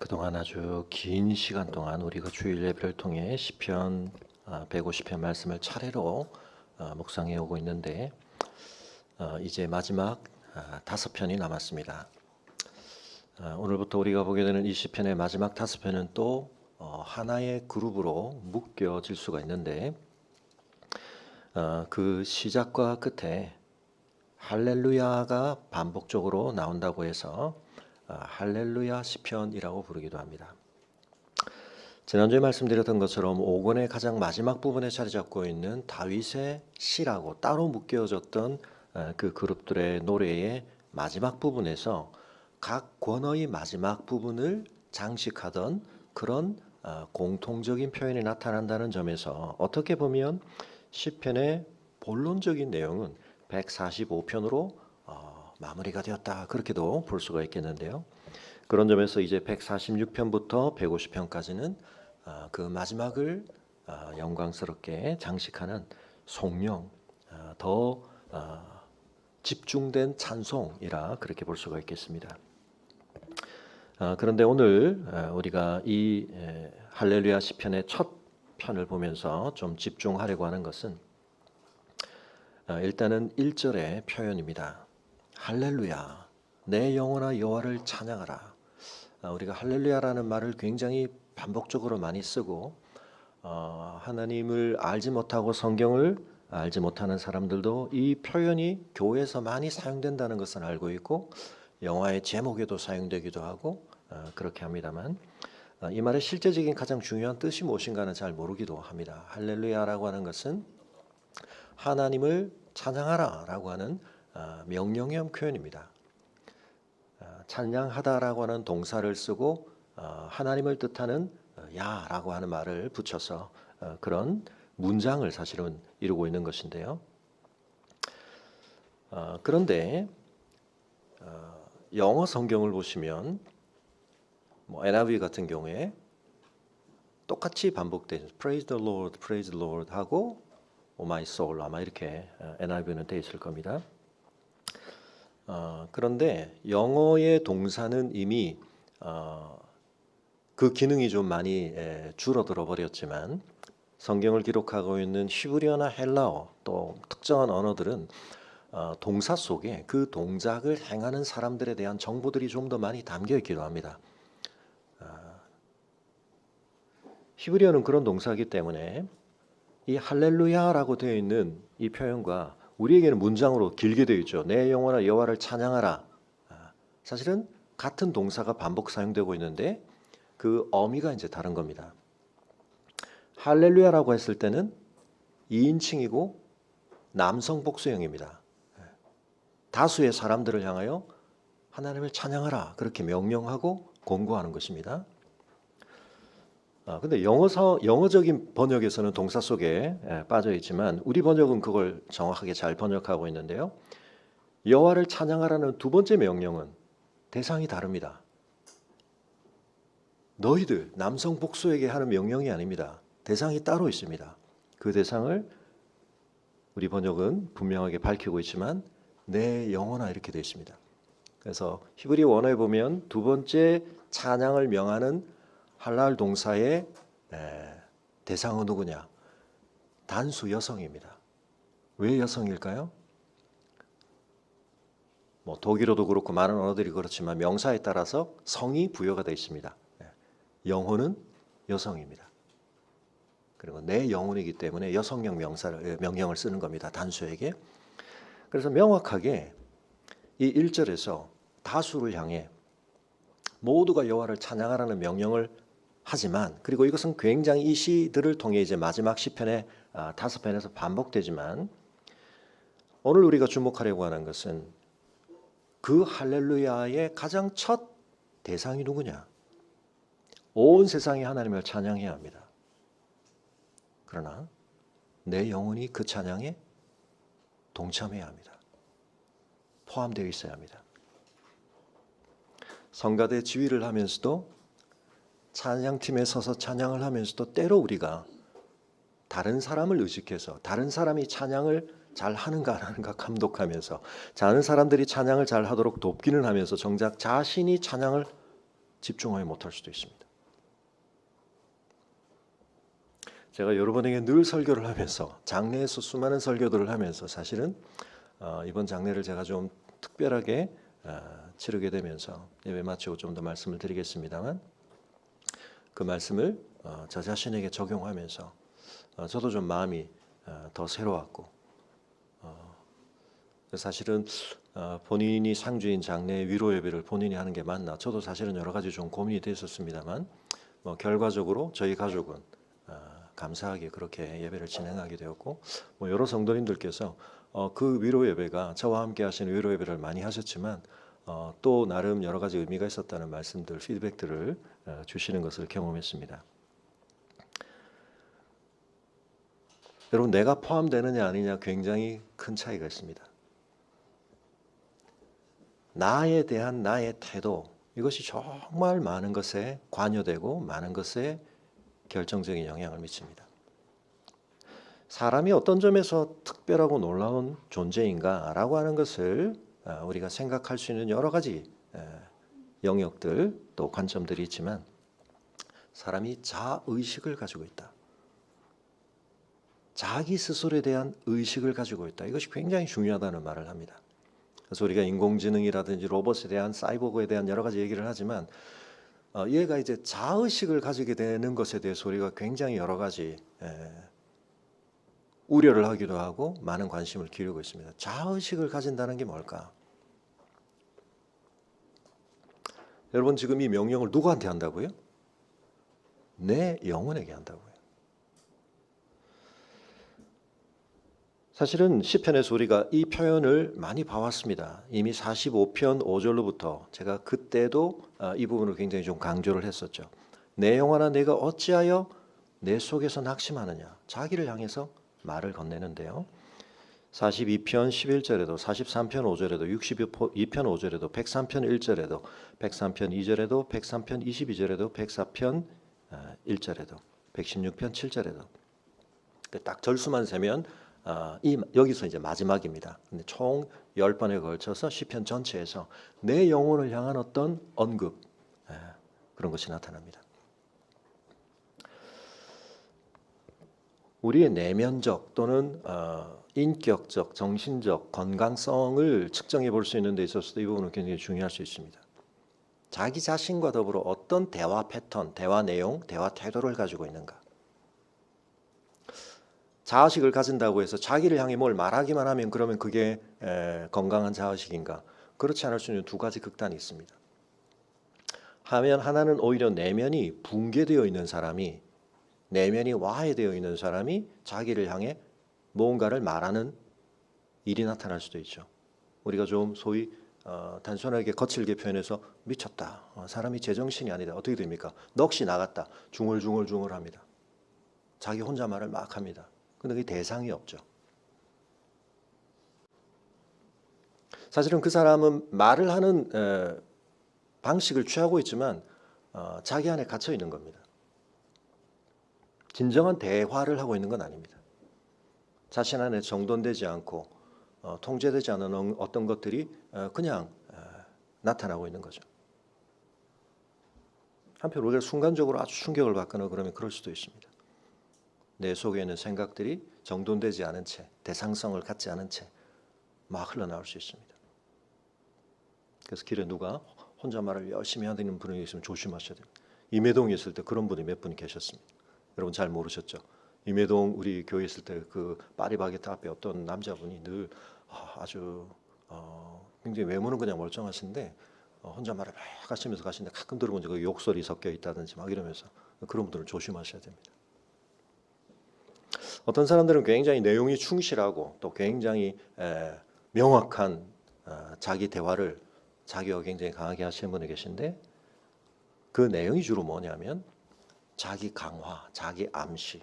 그동안 아주 긴 시간 동안 우리가 주일 예배를 통해 시편 150편 말씀을 차례로 묵상해 오고 있는데 이제 마지막 5편이 남았습니다. 오늘부터 우리가 보게 되는 이 시편의 마지막 5편은 또 하나의 그룹으로 묶여질 수가 있는데 그 시작과 끝에 할렐루야가 반복적으로 나온다고 해서 할렐루야 시편이라고 부르기도 합니다. 지난주에 말씀드렸던 것처럼 5권의 가장 마지막 부분에 자리 잡고 있는 다윗의 시라고 따로 묶여졌던 그 그룹들의 노래의 마지막 부분에서 각 권의 마지막 부분을 장식하던 그런 공통적인 표현이 나타난다는 점에서 어떻게 보면 시편의 본론적인 내용은 145편으로 마무리가 되었다, 그렇게도 볼 수가 있겠는데요. 그런 점에서 이제 146편부터 150편까지는 그 마지막을 영광스럽게 장식하는 송명, 더 집중된 찬송이라 그렇게 볼 수가 있겠습니다. 그런데 오늘 우리가 이 할렐루야 시편의 첫 편을 보면서 좀 집중하려고 하는 것은 일단은 1절의 표현입니다. 할렐루야, 내 영혼아 여호와를 찬양하라. 우리가 할렐루야라는 말을 굉장히 반복적으로 많이 쓰고 하나님을 알지 못하고 성경을 알지 못하는 사람들도 이 표현이 교회에서 많이 사용된다는 것은 알고 있고 영화의 제목에도 사용되기도 하고 그렇게 합니다만 이 말의 실제적인 가장 중요한 뜻이 무엇인가는 잘 모르기도 합니다. 할렐루야라고 하는 것은 하나님을 찬양하라라고 하는 명령형 표현입니다. 찬양하다라고 하는 동사를 쓰고 하나님을 뜻하는 야라고 하는 말을 붙여서 그런 문장을 사실은 이루고 있는 것인데요. 그런데 영어 성경을 보시면 NIV 같은 경우에 똑같이 반복된 Praise the Lord, Praise the Lord 하고 Oh my soul, 아마 이렇게 NIV는 되어 있을 겁니다. 그런데 영어의 동사는 이미 그 기능이 좀 많이 줄어들어 버렸지만 성경을 기록하고 있는 히브리어나 헬라어 또 특정한 언어들은 동사 속에 그 동작을 행하는 사람들에 대한 정보들이 좀 더 많이 담겨 있기도 합니다. 히브리어는 그런 동사이기 때문에 이 할렐루야라고 되어 있는 이 표현과 우리에게는 문장으로 길게 되어 있죠. 내 영혼아 여호와를 찬양하라. 사실은 같은 동사가 반복 사용되고 있는데 그 어미가 이제 다른 겁니다. 할렐루야라고 했을 때는 2인칭이고 남성 복수형입니다. 다수의 사람들을 향하여 하나님을 찬양하라 그렇게 명령하고 권고하는 것입니다. 근데 영어적인 번역에서는 동사 속에 빠져 있지만 우리 번역은 그걸 정확하게 잘 번역하고 있는데요. 여호와를 찬양하라는 두 번째 명령은 대상이 다릅니다. 너희들 남성 복수에게 하는 명령이 아닙니다. 대상이 따로 있습니다. 그 대상을 우리 번역은 분명하게 밝히고 있지만 내 영혼아 이렇게 되어 있습니다. 그래서 히브리 원어에 보면 두 번째 찬양을 명하는 할랄 동사의 대상은 누구냐? 단수 여성입니다. 왜 여성일까요? 독일어도 그렇고 많은 언어들이 그렇지만 명사에 따라서 성이 부여가 되어 있습니다. 영혼은 여성입니다. 그리고 내 영혼이기 때문에 여성형 명령을 쓰는 겁니다. 단수에게. 그래서 명확하게 이 1절에서 다수를 향해 모두가 여호와를 찬양하라는 명령을 하지만 그리고 이것은 굉장히 이 시들을 통해 이제 마지막 시편의 5편에서 반복되지만 오늘 우리가 주목하려고 하는 것은 그 할렐루야의 가장 첫 대상이 누구냐? 온 세상이 하나님을 찬양해야 합니다. 그러나 내 영혼이 그 찬양에 동참해야 합니다. 포함되어 있어야 합니다. 성가대 지휘를 하면서도 찬양팀에 서서 찬양을 하면서도 때로 우리가 다른 사람을 의식해서 다른 사람이 찬양을 잘 하는가 안 하는가 감독하면서 다른 사람들이 찬양을 잘 하도록 돕기는 하면서 정작 자신이 찬양을 집중하지 못할 수도 있습니다. 제가 여러분에게 늘 설교를 하면서 장례에서 수많은 설교들을 하면서 사실은 이번 장례를 제가 좀 특별하게 치르게 되면서 예배 마치고 좀 더 말씀을 드리겠습니다만 그 말씀을 저 자신에게 적용하면서 저도 좀 마음이 더 새로웠고 사실은 본인이 상주인 장례 위로 예배를 본인이 하는 게 맞나 저도 사실은 여러 가지 좀 고민이 됐었습니다만 결과적으로 저희 가족은 감사하게 그렇게 예배를 진행하게 되었고 여러 성도님들께서 그 위로 예배가 저와 함께 하시는 위로 예배를 많이 하셨지만 또 나름 여러 가지 의미가 있었다는 말씀들 피드백들을 주시는 것을 경험했습니다. 여러분 내가 포함되느냐 아니냐 굉장히 큰 차이가 있습니다. 나에 대한 나의 태도 이것이 정말 많은 것에 관여되고 많은 것에 결정적인 영향을 미칩니다. 사람이 어떤 점에서 특별하고 놀라운 존재인가라고 하는 것을 우리가 생각할 수 있는 여러 가지 영역들 또 관점들이 있지만 사람이 자의식을 가지고 있다. 자기 스스로에 대한 의식을 가지고 있다. 이것이 굉장히 중요하다는 말을 합니다. 그래서 우리가 인공지능이라든지 로봇에 대한 사이보그에 대한 여러 가지 얘기를 하지만 얘가 이제 자의식을 가지게 되는 것에 대해서 우리가 굉장히 여러 가지 우려를 하기도 하고 많은 관심을 기울이고 있습니다. 자의식을 가진다는 게 뭘까? 여러분 지금 이 명령을 누구한테 한다고요? 내 영혼에게 한다고요. 사실은 시편에서 우리가 이 표현을 많이 봐왔습니다. 이미 45편 5절로부터 제가 그때도 이 부분을 굉장히 좀 강조를 했었죠. 내 영혼아 내가 어찌하여 내 속에서 낙심하느냐. 자기를 향해서 말을 건네는데요. 42편 11절에도 43편 5절에도 62편 5절에도 103편 1절에도 103편 2절에도 103편 22절에도 104편 1절에도 116편 7절에도 딱 절수만 세면 여기서 이제 마지막입니다. 근데 총 10번에 걸쳐서 시편 전체에서 내 영혼을 향한 어떤 언급 그런 것이 나타납니다. 우리의 내면적 또는 인격적, 정신적 건강성을 측정해 볼 수 있는 데 있어서도 이 부분은 굉장히 중요할 수 있습니다. 자기 자신과 더불어 어떤 대화 패턴, 대화 내용, 대화 태도를 가지고 있는가. 자아식을 가진다고 해서 자기를 향해 뭘 말하기만 하면 그러면 그게 건강한 자아식인가? 그렇지 않을 수 있는 두 가지 극단이 있습니다. 하나는 오히려 내면이 붕괴되어 있는 사람이 내면이 와해되어 있는 사람이 자기를 향해 무언가를 말하는 일이 나타날 수도 있죠. 우리가 좀 소위 단순하게 거칠게 표현해서 미쳤다. 사람이 제정신이 아니다. 어떻게 됩니까? 넋이 나갔다. 중얼중얼합니다. 자기 혼자 말을 막 합니다. 근데 그게 대상이 없죠. 사실은 그 사람은 말을 하는 방식을 취하고 있지만 자기 안에 갇혀 있는 겁니다. 진정한 대화를 하고 있는 건 아닙니다. 자신 안에 정돈되지 않고 통제되지 않은 어떤 것들이 그냥 나타나고 있는 거죠. 한편 우리가 순간적으로 아주 충격을 받거나 그러면 그럴 수도 있습니다. 내 속에 있는 생각들이 정돈되지 않은 채, 대상성을 갖지 않은 채 막 흘러나올 수 있습니다. 그래서 길에 누가 혼자 말을 열심히 하는 분이 있으면 조심하셔야 됩니다. 임해동에 있을 때 그런 분이 몇 분 계셨습니다. 여러분 잘 모르셨죠? 임해동 우리 교회 있을 때 그 파리바게트 앞에 어떤 남자분이 늘 아주 굉장히 외모는 그냥 멀쩡하신데 혼자 말을 막 하시면서 가시는데 가끔 들어보면 그 욕설이 섞여 있다든지 막 이러면서 그런 분들은 조심하셔야 됩니다. 어떤 사람들은 굉장히 내용이 충실하고 또 굉장히 명확한 자기 대화를 자기가 굉장히 강하게 하시는 분이 계신데 그 내용이 주로 뭐냐면 자기 강화, 자기 암시.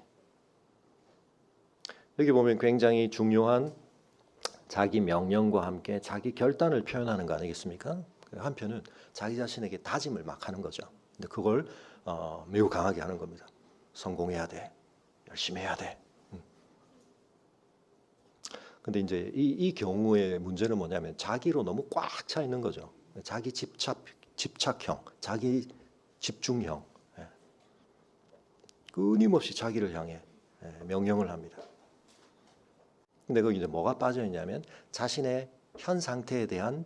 여기 보면 굉장히 중요한 자기 명령과 함께 자기 결단을 표현하는 거 아니겠습니까? 한편은 자기 자신에게 다짐을 막 하는 거죠. 근데 그걸 매우 강하게 하는 겁니다. 성공해야 돼. 열심히 해야 돼. 근데 이제 이 경우의 문제는 뭐냐면 자기로 너무 꽉 차 있는 거죠. 자기 집착형, 자기 집중형, 끊임없이 자기를 향해 명령을 합니다. 근데 거기 이제 뭐가 빠져 있냐면 자신의 현 상태에 대한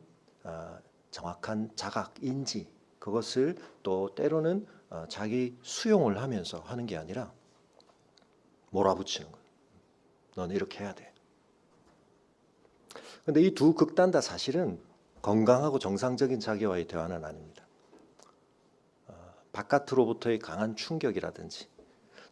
정확한 자각, 인지, 그것을 또 때로는 자기 수용을 하면서 하는 게 아니라 몰아붙이는 거예요. 너는 이렇게 해야 돼. 근데 이 두 극단 다 사실은 건강하고 정상적인 자기와의 대화는 아닙니다. 바깥으로부터의 강한 충격이라든지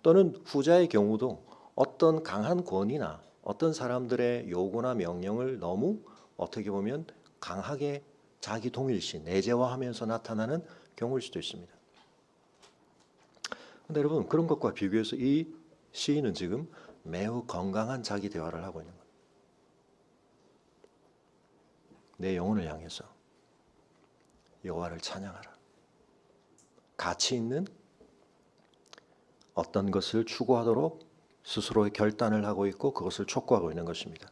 또는 후자의 경우도 어떤 강한 권위나 어떤 사람들의 요구나 명령을 너무 어떻게 보면 강하게 자기 동일시, 내재화하면서 나타나는 경우일 수도 있습니다. 그런데 여러분 그런 것과 비교해서 이 시인은 지금 매우 건강한 자기 대화를 하고 있는 거예요. 내 영혼을 향해서 여호와를 찬양하라. 가치 있는 어떤 것을 추구하도록 스스로의 결단을 하고 있고 그것을 촉구하고 있는 것입니다.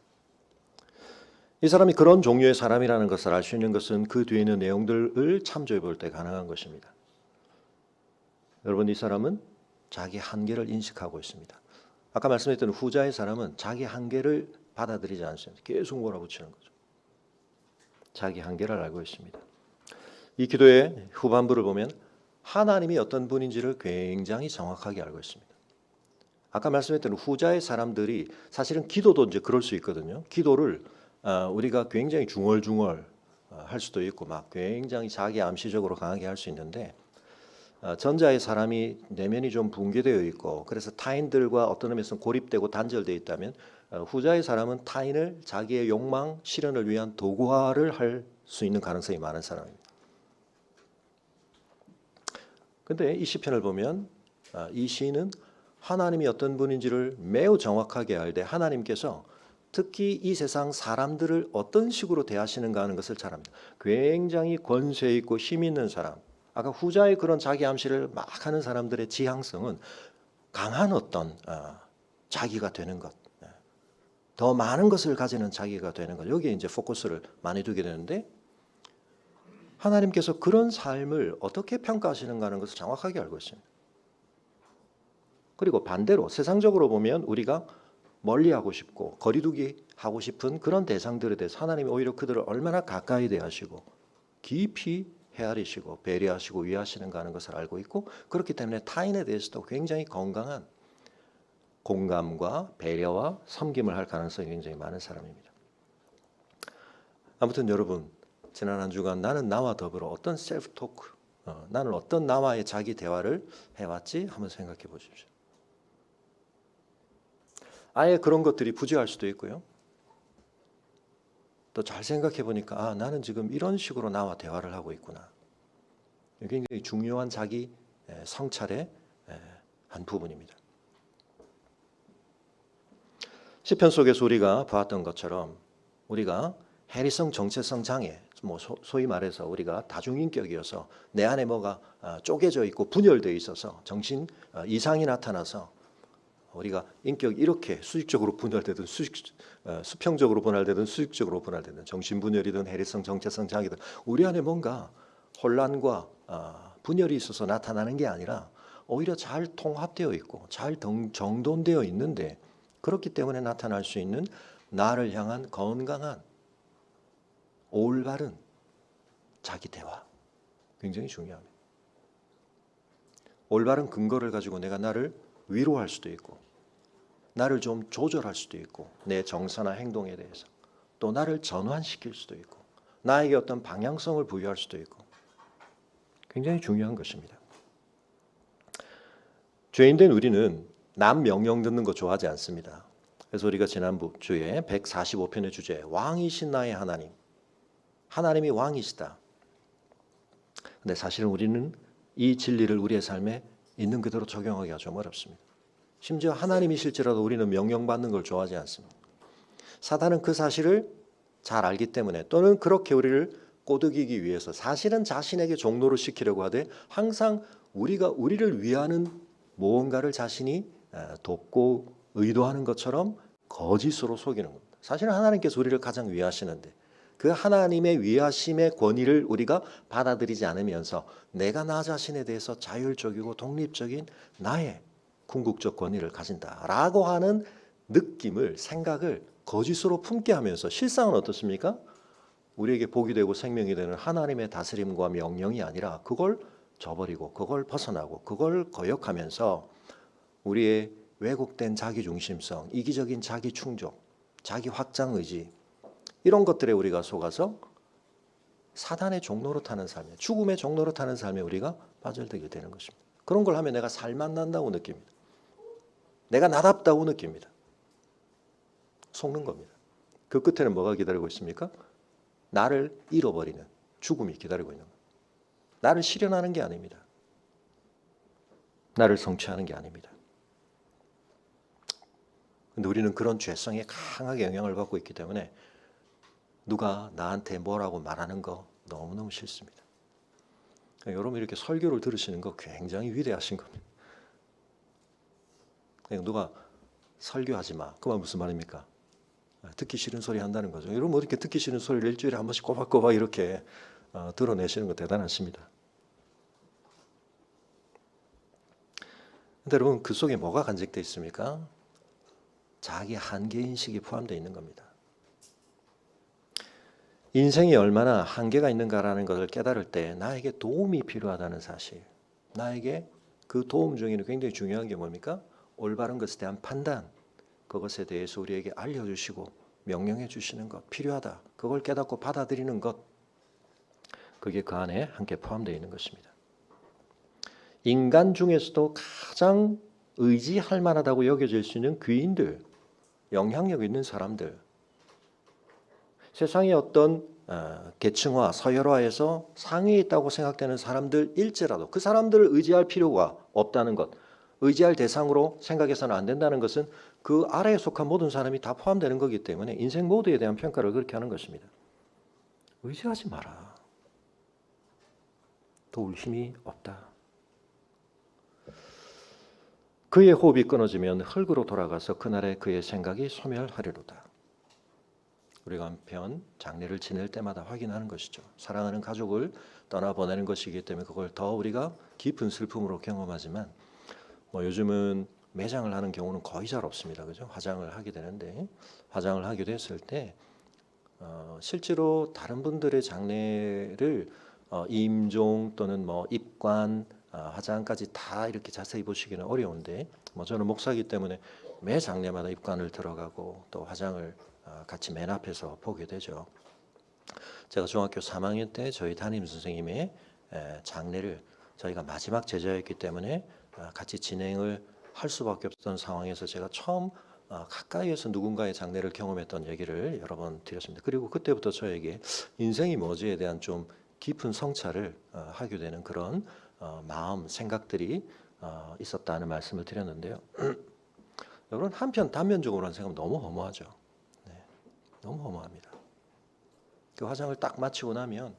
이 사람이 그런 종류의 사람이라는 것을 알 수 있는 것은 그 뒤에 있는 내용들을 참조해 볼 때 가능한 것입니다. 여러분 이 사람은 자기 한계를 인식하고 있습니다. 아까 말씀드렸던 후자의 사람은 자기 한계를 받아들이지 않습니다. 계속 몰아붙이는 거죠. 자기 한계를 알고 있습니다. 이 기도의 후반부를 보면 하나님이 어떤 분인지를 굉장히 정확하게 알고 있습니다. 아까 말씀했던 후자의 사람들이 사실은 기도도 이제 그럴 수 있거든요. 기도를 우리가 굉장히 중얼중얼 할 수도 있고 막 굉장히 자기 암시적으로 강하게 할 수 있는데 전자의 사람이 내면이 좀 붕괴되어 있고 그래서 타인들과 어떤 의미에서는 고립되고 단절되어 있다면 후자의 사람은 타인을 자기의 욕망 실현을 위한 도구화를 할 수 있는 가능성이 많은 사람입니다. 근데 이 시편을 보면 이 시인은 하나님이 어떤 분인지를 매우 정확하게 알되 하나님께서 특히 이 세상 사람들을 어떤 식으로 대하시는가 하는 것을 잘 압니다. 굉장히 권세 있고 힘 있는 사람, 아까 후자의 그런 자기 암시를 막 하는 사람들의 지향성은 강한 어떤 자기가 되는 것, 더 많은 것을 가지는 자기가 되는 것, 여기에 이제 포커스를 많이 두게 되는데 하나님께서 그런 삶을 어떻게 평가하시는가 하는 것을 정확하게 알고 있습니다. 그리고 반대로 세상적으로 보면 우리가 멀리하고 싶고 거리두기 하고 싶은 그런 대상들에 대해서 하나님이 오히려 그들을 얼마나 가까이 대하시고 깊이 헤아리시고 배려하시고 위하시는가 하는 것을 알고 있고 그렇기 때문에 타인에 대해서도 굉장히 건강한 공감과 배려와 섬김을 할 가능성이 굉장히 많은 사람입니다. 아무튼 여러분 지난 한 주간 나는 나와 더불어 어떤 셀프 토크, 나는 어떤 나와의 자기 대화를 해왔지 한번 생각해 보십시오. 아예 그런 것들이 부재할 수도 있고요. 또 잘 생각해 보니까 나는 지금 이런 식으로 나와 대화를 하고 있구나. 굉장히 중요한 자기 성찰의 한 부분입니다. 시편 속에서 우리가 보았던 것처럼 우리가 해리성 정체성 장애, 소위 말해서 우리가 다중인격이어서 내 안에 뭐가 쪼개져 있고 분열되어 있어서 정신 이상이 나타나서 우리가 인격이 이렇게 수직적으로 분할되든 수평적으로 분할되든 수직적으로 분할되든 정신분열이든 해리성 정체성 장애든 우리 안에 뭔가 혼란과 분열이 있어서 나타나는 게 아니라 오히려 잘 통합되어 있고 잘 정돈되어 있는데 그렇기 때문에 나타날 수 있는 나를 향한 건강한 올바른 자기 대화 굉장히 중요합니다. 올바른 근거를 가지고 내가 나를 위로할 수도 있고 나를 좀 조절할 수도 있고 내 정서나 행동에 대해서 또 나를 전환시킬 수도 있고 나에게 어떤 방향성을 부여할 수도 있고 굉장히 중요한 것입니다. 죄인된 우리는 남 명령 듣는 거 좋아하지 않습니다. 그래서 우리가 지난주에 145편의 주제 왕이신 나의 하나님, 하나님이 왕이시다. 근데 사실은 우리는 이 진리를 우리의 삶에 있는 그대로 적용하기가 좀 어렵습니다. 심지어 하나님이실지라도 우리는 명령받는 걸 좋아하지 않습니다. 사단은 그 사실을 잘 알기 때문에 또는 그렇게 우리를 꼬드기기 위해서 사실은 자신에게 종노를 시키려고 하되 항상 우리를 위하는 무언가를 자신이 돕고 의도하는 것처럼 거짓으로 속이는 겁니다. 사실은 하나님께서 우리를 가장 위하시는데 그 하나님의 위하심의 권위를 우리가 받아들이지 않으면서 내가 나 자신에 대해서 자율적이고 독립적인 나의 궁극적 권위를 가진다라고 하는 느낌을, 생각을 거짓으로 품게 하면서 실상은 어떻습니까? 우리에게 복이 되고 생명이 되는 하나님의 다스림과 명령이 아니라 그걸 저버리고 그걸 벗어나고 그걸 거역하면서 우리의 왜곡된 자기중심성, 이기적인 자기충족, 자기 확장 의지 이런 것들에 우리가 속아서 사단의 종로로 타는 삶에, 죽음의 종로로 타는 삶에 우리가 빠져들게 되는 것입니다. 그런 걸 하면 내가 살맛 난다고 느낍니다. 내가 나답다고 느낍니다. 속는 겁니다. 그 끝에는 뭐가 기다리고 있습니까? 나를 잃어버리는 죽음이 기다리고 있는 겁니다. 나를 실현하는 게 아닙니다. 나를 성취하는 게 아닙니다. 근데 우리는 그런 죄성에 강하게 영향을 받고 있기 때문에 누가 나한테 뭐라고 말하는 거 너무너무 싫습니다. 그러니까 여러분 이렇게 설교를 들으시는 거 굉장히 위대하신 겁니다. 그냥 누가 설교하지 마. 그 말 무슨 말입니까? 듣기 싫은 소리 한다는 거죠. 여러분 이렇게 듣기 싫은 소리를 일주일에 한 번씩 꼬박꼬박 이렇게 드러내시는 거 대단하십니다. 근데 여러분 그 속에 뭐가 간직되어 있습니까? 자기 한계인식이 포함되어 있는 겁니다. 인생이 얼마나 한계가 있는가라는 것을 깨달을 때 나에게 도움이 필요하다는 사실, 나에게 그 도움 중에는 굉장히 중요한 게 뭡니까? 올바른 것에 대한 판단, 그것에 대해서 우리에게 알려주시고 명령해 주시는 것 필요하다. 그걸 깨닫고 받아들이는 것, 그게 그 안에 함께 포함되어 있는 것입니다. 인간 중에서도 가장 의지할 만하다고 여겨질 수 있는 귀인들, 영향력 있는 사람들, 세상의 어떤 계층화, 서열화에서 상위에 있다고 생각되는 사람들일지라도 그 사람들을 의지할 필요가 없다는 것, 의지할 대상으로 생각해서는 안 된다는 것은 그 아래에 속한 모든 사람이 다 포함되는 거기 때문에 인생 모두에 대한 평가를 그렇게 하는 것입니다. 의지하지 마라. 도울 힘이 없다. 그의 호흡이 끊어지면 흙으로 돌아가서 그날의 그의 생각이 소멸하리로다. 우리가 한편 장례를 지낼 때마다 확인하는 것이죠. 사랑하는 가족을 떠나보내는 것이기 때문에 그걸 더 우리가 깊은 슬픔으로 경험하지만 요즘은 매장을 하는 경우는 거의 잘 없습니다. 그죠? 화장을 하게 되는데 화장을 하게 됐을 때 실제로 다른 분들의 장례를 임종 또는 입관, 화장까지 다 이렇게 자세히 보시기는 어려운데 저는 목사이기 때문에 매 장례마다 입관을 들어가고 또 화장을 같이 맨 앞에서 보게 되죠. 제가 중학교 3학년 때 저희 담임 선생님의 장례를 저희가 마지막 제자였기 때문에 같이 진행을 할 수밖에 없던 상황에서 제가 처음 가까이에서 누군가의 장례를 경험했던 얘기를 여러 번 드렸습니다. 그리고 그때부터 저에게 인생이 뭐지에 대한 좀 깊은 성찰을 하게 되는 그런 마음, 생각들이 있었다는 말씀을 드렸는데요. 여러분 한편 단면적으로는 생각하면 너무 허무하죠. 네, 너무 허무합니다. 그 화장을 딱 마치고 나면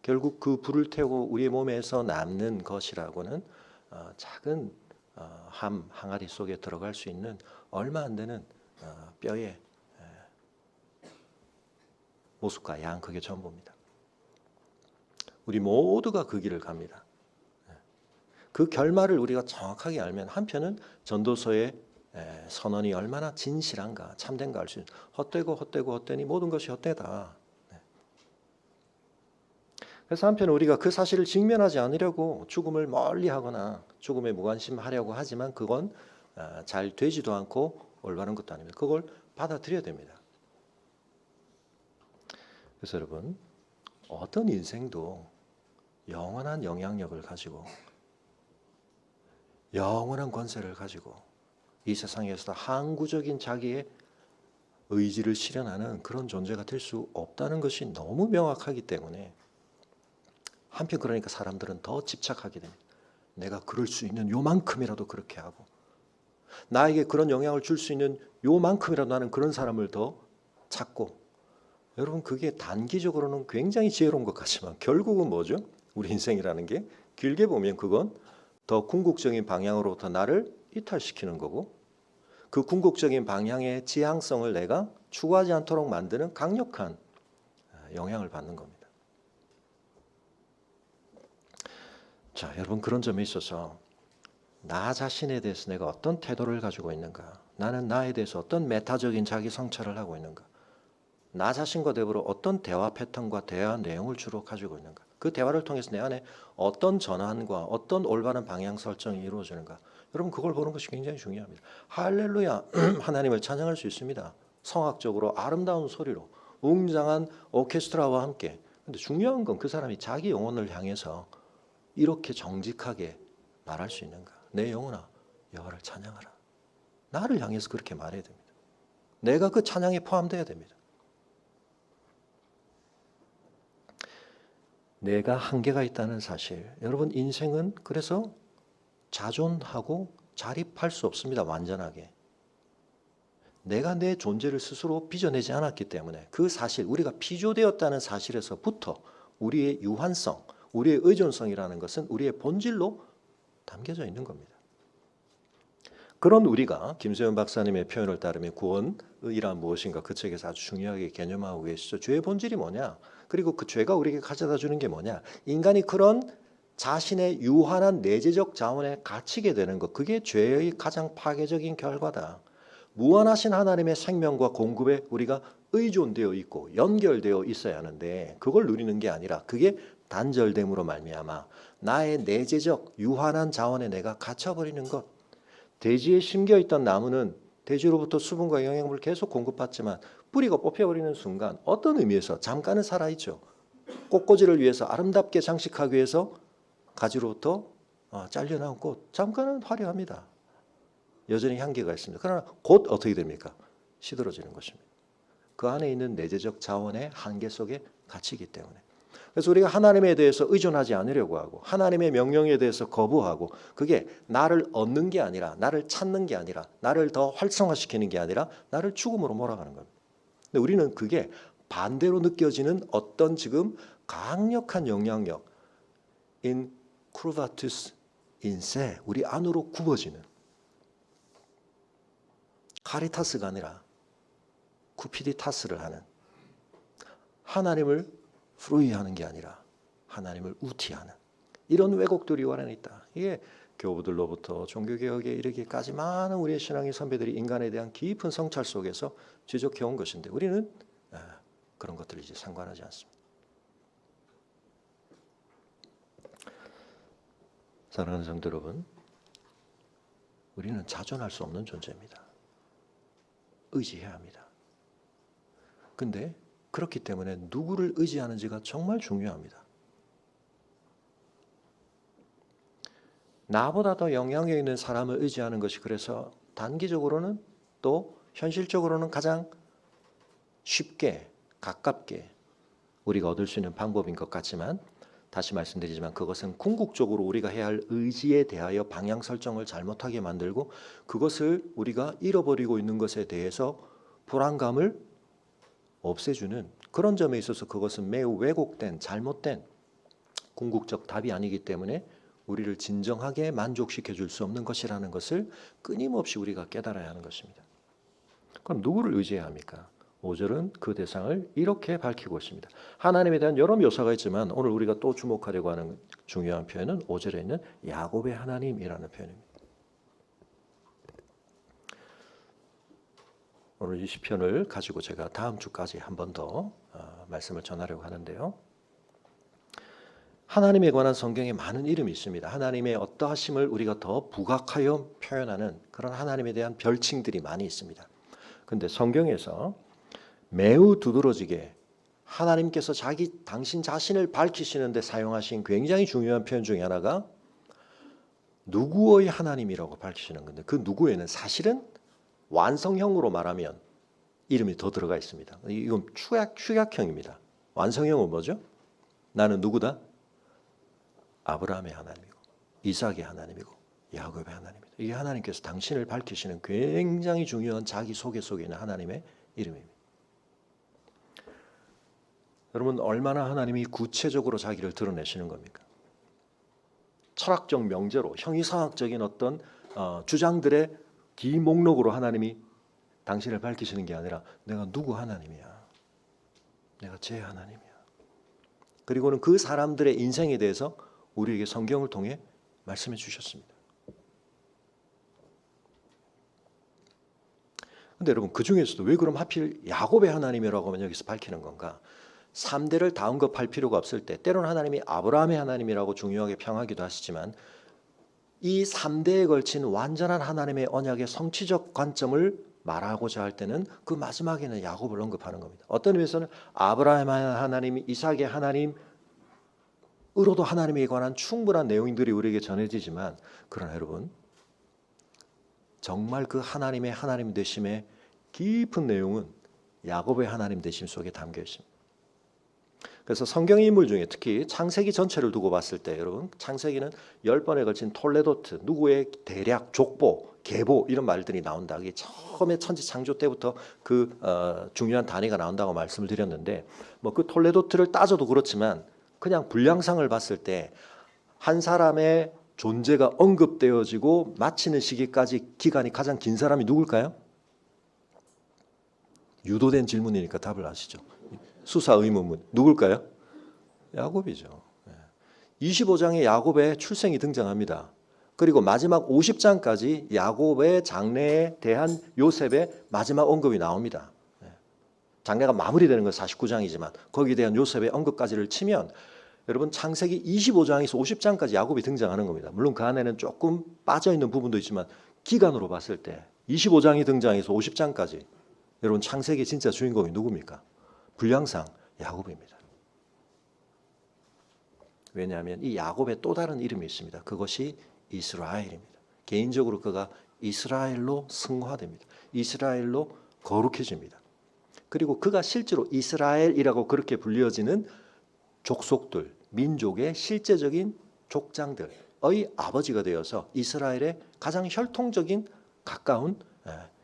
결국 그 불을 태우고 우리의 몸에서 남는 것이라고는 작은 항아리 속에 들어갈 수 있는 얼마 안 되는 뼈의 모습과 양, 그게 전부입니다. 우리 모두가 그 길을 갑니다. 그 결말을 우리가 정확하게 알면 한편은 전도서의 선언이 얼마나 진실한가, 참된가 알 수 있는, 헛되니 모든 것이 헛되다. 그래서 한편은 우리가 그 사실을 직면하지 않으려고 죽음을 멀리하거나 죽음에 무관심하려고 하지만 그건 잘 되지도 않고 올바른 것도 아닙니다. 그걸 받아들여야 됩니다. 그래서 여러분 어떤 인생도 영원한 영향력을 가지고 영원한 권세를 가지고 이 세상에서 항구적인 자기의 의지를 실현하는 그런 존재가 될 수 없다는 것이 너무 명확하기 때문에 한편 그러니까 사람들은 더 집착하게 됩니다. 내가 그럴 수 있는 요만큼이라도 그렇게 하고 나에게 그런 영향을 줄 수 있는 요만큼이라도 나는 그런 사람을 더 찾고, 여러분 그게 단기적으로는 굉장히 지혜로운 것 같지만 결국은 뭐죠? 우리 인생이라는 게 길게 보면 그건 더 궁극적인 방향으로부터 나를 이탈시키는 거고 그 궁극적인 방향의 지향성을 내가 추구하지 않도록 만드는 강력한 영향을 받는 겁니다. 자, 여러분 그런 점에 있어서 나 자신에 대해서 내가 어떤 태도를 가지고 있는가? 나는 나에 대해서 어떤 메타적인 자기 성찰을 하고 있는가? 나 자신과 더불어 어떤 대화 패턴과 대화 내용을 주로 가지고 있는가? 그 대화를 통해서 내 안에 어떤 전환과 어떤 올바른 방향 설정이 이루어지는가? 여러분 그걸 보는 것이 굉장히 중요합니다. 할렐루야 하나님을 찬양할 수 있습니다. 성악적으로 아름다운 소리로 웅장한 오케스트라와 함께. 근데 중요한 건 그 사람이 자기 영혼을 향해서 이렇게 정직하게 말할 수 있는가? 내 영혼아 여호와를 찬양하라. 나를 향해서 그렇게 말해야 됩니다. 내가 그 찬양에 포함되어야 됩니다. 내가 한계가 있다는 사실. 여러분 인생은 그래서 자존하고 자립할 수 없습니다. 완전하게. 내가 내 존재를 스스로 빚어내지 않았기 때문에 그 사실, 우리가 피조되었다는 사실에서부터 우리의 유한성, 우리의 의존성이라는 것은 우리의 본질로 담겨져 있는 겁니다. 그런 우리가 김세현 박사님의 표현을 따르면 구원이란 무엇인가 그 책에서 아주 중요하게 개념하고 계시죠. 죄의 본질이 뭐냐? 그리고 그 죄가 우리에게 가져다 주는 게 뭐냐? 인간이 그런 자신의 유한한 내재적 자원에 갇히게 되는 것, 그게 죄의 가장 파괴적인 결과다. 무한하신 하나님의 생명과 공급에 우리가 의존되어 있고 연결되어 있어야 하는데 그걸 누리는 게 아니라 그게 단절됨으로 말미암아 나의 내재적 유한한 자원에 내가 갇혀버리는 것. 대지에 심겨있던 나무는 대지로부터 수분과 영양분을 계속 공급받지만 뿌리가 뽑혀버리는 순간 어떤 의미에서 잠깐은 살아있죠. 꽃꽂이를 위해서 아름답게 장식하기 위해서 가지로부터 잘려나온 꽃, 잠깐은 화려합니다. 여전히 향기가 있습니다. 그러나 곧 어떻게 됩니까? 시들어지는 것입니다. 그 안에 있는 내재적 자원의 한계 속에 갇히기 때문에. 그래서 우리가 하나님에 대해서 의존하지 않으려고 하고 하나님의 명령에 대해서 거부하고 그게 나를 얻는 게 아니라 나를 찾는 게 아니라 나를 더 활성화시키는 게 아니라 나를 죽음으로 몰아가는 겁니다. 근데 우리는 그게 반대로 느껴지는 어떤 지금 강력한 영향력 in curvatus in se 우리 안으로 굽어지는 카리타스가 아니라 쿠피디타스를 하는 하나님을 프루이하는 게 아니라 하나님을 우티하는 이런 왜곡들이 원안에 있다. 이게 교부들로부터 종교개혁에 이르기까지 많은 우리의 신앙의 선배들이 인간에 대한 깊은 성찰 속에서 지적해온 것인데 우리는 그런 것들을 이제 상관하지 않습니다. 사랑하는 성도 여러분, 우리는 자존할 수 없는 존재입니다. 의지해야 합니다. 근데 그렇기 때문에 누구를 의지하는지가 정말 중요합니다. 나보다 더 영향력 있는 사람을 의지하는 것이 그래서 단기적으로는 또 현실적으로는 가장 쉽게 가깝게 우리가 얻을 수 있는 방법인 것 같지만 다시 말씀드리지만 그것은 궁극적으로 우리가 해야 할 의지에 대하여 방향 설정을 잘못하게 만들고 그것을 우리가 잃어버리고 있는 것에 대해서 불안감을 없애주는 그런 점에 있어서 그것은 매우 왜곡된 잘못된 궁극적 답이 아니기 때문에 우리를 진정하게 만족시켜 줄 수 없는 것이라는 것을 끊임없이 우리가 깨달아야 하는 것입니다. 그럼 누구를 의지해야 합니까? 5절은 그 대상을 이렇게 밝히고 있습니다. 하나님에 대한 여러 묘사가 있지만 오늘 우리가 또 주목하려고 하는 중요한 표현은 5절에 있는 야곱의 하나님이라는 표현입니다. 오늘 이 시편을 가지고 제가 다음 주까지 한 번 더 말씀을 전하려고 하는데요. 하나님에 관한 성경에 많은 이름이 있습니다. 하나님의 어떠하심을 우리가 더 부각하여 표현하는 그런 하나님에 대한 별칭들이 많이 있습니다. 그런데 성경에서 매우 두드러지게 하나님께서 당신 자신을 밝히시는데 사용하신 굉장히 중요한 표현 중에 하나가 누구의 하나님이라고 밝히시는 건데 그 누구에는 사실은 완성형으로 말하면 이름이 더 들어가 있습니다. 이건 축약형입니다. 완성형은 뭐죠? 나는 누구다? 아브라함의 하나님이고 이삭의 하나님이고 야곱의 하나님이다. 이게 하나님께서 당신을 밝히시는 굉장히 중요한 자기 소개 속에 있는 하나님의 이름입니다. 여러분 얼마나 하나님이 구체적으로 자기를 드러내시는 겁니까? 철학적 명제로 형이상학적인 어떤 주장들의 기목록으로 하나님이 당신을 밝히시는 게 아니라 내가 누구 하나님이야. 내가 제 하나님이야. 그리고는 그 사람들의 인생에 대해서 우리에게 성경을 통해 말씀해 주셨습니다. 근데 여러분, 그 중에서도 왜 그럼 하필 야곱의 하나님이라고 하면 여기서 밝히는 건가? 3대를 다 언급할 필요가 없을 때, 때로는 하나님이 아브라함의 하나님이라고 중요하게 평하기도 하시지만, 이 3대에 걸친 완전한 하나님의 언약의 성취적 관점을 말하고자 할 때는 그 마지막에는 야곱을 언급하는 겁니다. 어떤 의미에서는 아브라함의 하나님, 이삭의 하나님으로도 하나님에 관한 충분한 내용들이 우리에게 전해지지만, 그러나 여러분, 정말 그 하나님의 하나님 되심의 깊은 내용은 야곱의 하나님 되심 속에 담겨 있습니다. 그래서 성경의 인물 중에 특히 창세기 전체를 두고 봤을 때 여러분, 창세기는 10번에 걸친 톨레도트, 누구의 대략, 족보, 계보 이런 말들이 나온다. 이게 처음에 천지 창조 때부터 그 중요한 단위가 나온다고 말씀을 드렸는데, 뭐 그 톨레도트를 따져도 그렇지만 그냥 분량상을 봤을 때 한 사람의 존재가 언급되어지고 마치는 시기까지 기간이 가장 긴 사람이 누굴까요? 유도된 질문이니까 답을 아시죠? 수사 의문문 누굴까요? 야곱이죠. 25장에 야곱의 출생이 등장합니다. 그리고 마지막 50장까지 야곱의 장래에 대한 요셉의 마지막 언급이 나옵니다. 장래가 마무리되는 건 49장이지만 거기에 대한 요셉의 언급까지를 치면 여러분, 창세기 25장에서 50장까지 야곱이 등장하는 겁니다. 물론 그 안에는 조금 빠져있는 부분도 있지만 기간으로 봤을 때 25장이 등장해서 50장까지 여러분, 창세기 진짜 주인공이 누굽니까? 분량상 야곱입니다. 왜냐하면 이 야곱의 또 다른 이름이 있습니다. 그것이 이스라엘입니다. 개인적으로 그가 이스라엘로 승화됩니다. 이스라엘로 거룩해집니다. 그리고 그가 실제로 이스라엘이라고 그렇게 불려지는 족속들, 민족의 실제적인 족장들의 아버지가 되어서 이스라엘의 가장 혈통적인 가까운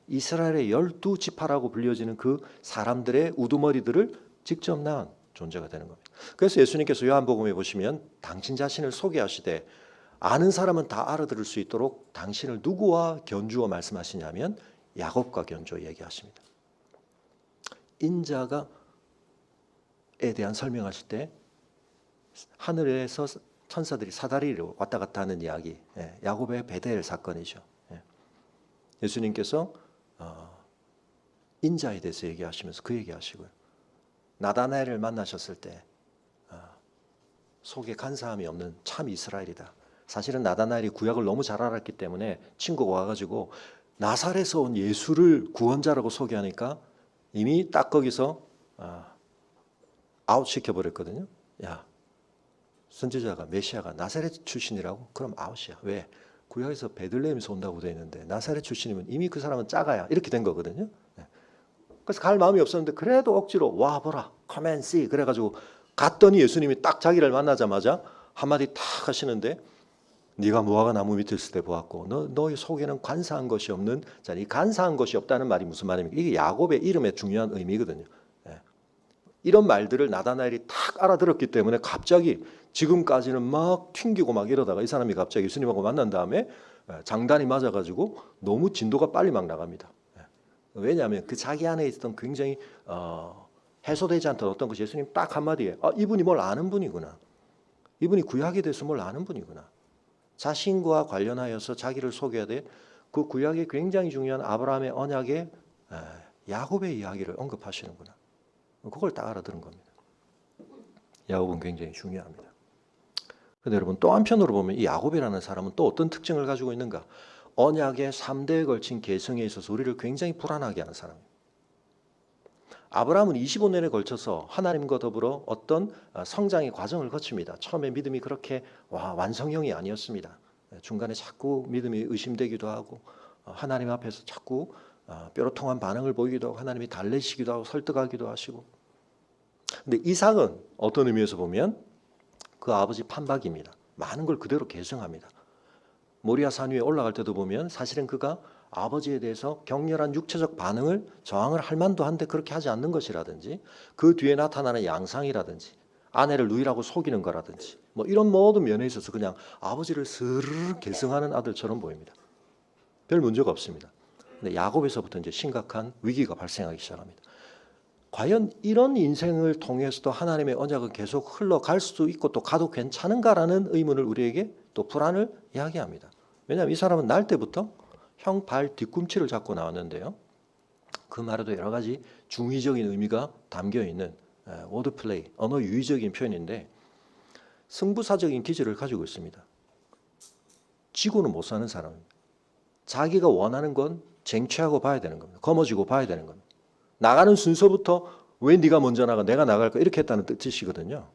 이스라엘의 12지파라고 불려지는 그 사람들의 우두머리들을 직접 낳은 존재가 되는 겁니다. 그래서 예수님께서 요한복음에 보시면 당신 자신을 소개하시되 아는 사람은 다 알아들을 수 있도록 당신을 누구와 견주어 말씀하시냐면 야곱과 견주어 얘기하십니다. 인자가 에 대한 설명하실 때 하늘에서 천사들이 사다리로 왔다 갔다 하는 이야기, 야곱의 베델 사건이죠. 예수님께서 인자에 대해서 얘기하시면서 그 얘기하시고요. 나다나엘을 만나셨을 때 속에 간사함이 없는 참 이스라엘이다. 사실은 나다나엘이 구약을 너무 잘 알았기 때문에 친구가 와가지고 나사렛에서 온 예수를 구원자라고 소개하니까 이미 딱 거기서 아웃시켜버렸거든요. 야, 선지자가 메시아가 나사렛 출신이라고? 그럼 아웃이야. 왜? 구약에서 베들레헴에서 온다고 되어 있는데 나사렛 출신이면 이미 그 사람은 작아야 이렇게 된 거거든요. 그래서 갈 마음이 없었는데 그래도 억지로 와보라, come and see 그래가지고 갔더니 예수님이 딱 자기를 만나자마자 한마디 탁 하시는데 네가 무화과 나무 밑에 있을 때 보았고 너의 속에는 간사한 것이 없는 자, 이 간사한 것이 없다는 말이 무슨 말입니까? 이게 야곱의 이름의 중요한 의미거든요. 이런 말들을 나다나엘이 탁 알아들었기 때문에 갑자기 지금까지는 막 튕기고 막 이러다가 이 사람이 갑자기 예수님하고 만난 다음에 장단이 맞아가지고 너무 진도가 빨리 막 나갑니다. 왜냐하면 그 자기 안에 있었던 굉장히 해소되지 않던 어떤 것이 예수님 딱 한마디에 이분이 뭘 아는 분이구나. 이분이 구약에 대해서 뭘 아는 분이구나. 자신과 관련하여서 자기를 소개하되 그 구약에 굉장히 중요한 아브라함의 언약의 야곱의 이야기를 언급하시는구나. 그걸 딱 알아들은 겁니다. 야곱은 굉장히 중요합니다. 그런데 여러분 또 한편으로 보면 이 야곱이라는 사람은 또 어떤 특징을 가지고 있는가? 언약의 3대에 걸친 계승에 있어서 우리를 굉장히 불안하게 하는 사람입니다. 아브라함은 25년에 걸쳐서 하나님과 더불어 어떤 성장의 과정을 거칩니다. 처음에 믿음이 그렇게 완성형이 아니었습니다. 중간에 자꾸 믿음이 의심되기도 하고 하나님 앞에서 자꾸 뾰로통한 반응을 보이기도 하고 하나님이 달래시기도 하고 설득하기도 하시고. 근데 이삭은 어떤 의미에서 보면 그 아버지 판박입니다. 많은 걸 그대로 계승합니다. 모리아 산 위에 올라갈 때도 보면 사실은 그가 아버지에 대해서 격렬한 육체적 반응을 저항을 할 만도 한데 그렇게 하지 않는 것이라든지 그 뒤에 나타나는 양상이라든지 아내를 누이라고 속이는 거라든지 뭐 이런 모든 면에 있어서 그냥 아버지를 스르르 계승하는 아들처럼 보입니다. 별 문제가 없습니다. 근데 야곱에서부터 이제 심각한 위기가 발생하기 시작합니다. 과연 이런 인생을 통해서도 하나님의 언약은 계속 흘러갈 수도 있고 또 가도 괜찮은가라는 의문을 우리에게 또 불안을 이야기합니다. 왜냐하면 이 사람은 날 때부터 형 발 뒤꿈치를 잡고 나왔는데요. 그 말에도 여러 가지 중의적인 의미가 담겨 있는 워드플레이, 언어 유희적인 표현인데 승부사적인 기질을 가지고 있습니다. 지고는 못 사는 사람입니다. 자기가 원하는 건 쟁취하고 봐야 되는 겁니다. 거머쥐고 봐야 되는 겁니다. 나가는 순서부터 왜 네가 먼저 나가 내가 나갈까 이렇게 했다는 뜻이거든요.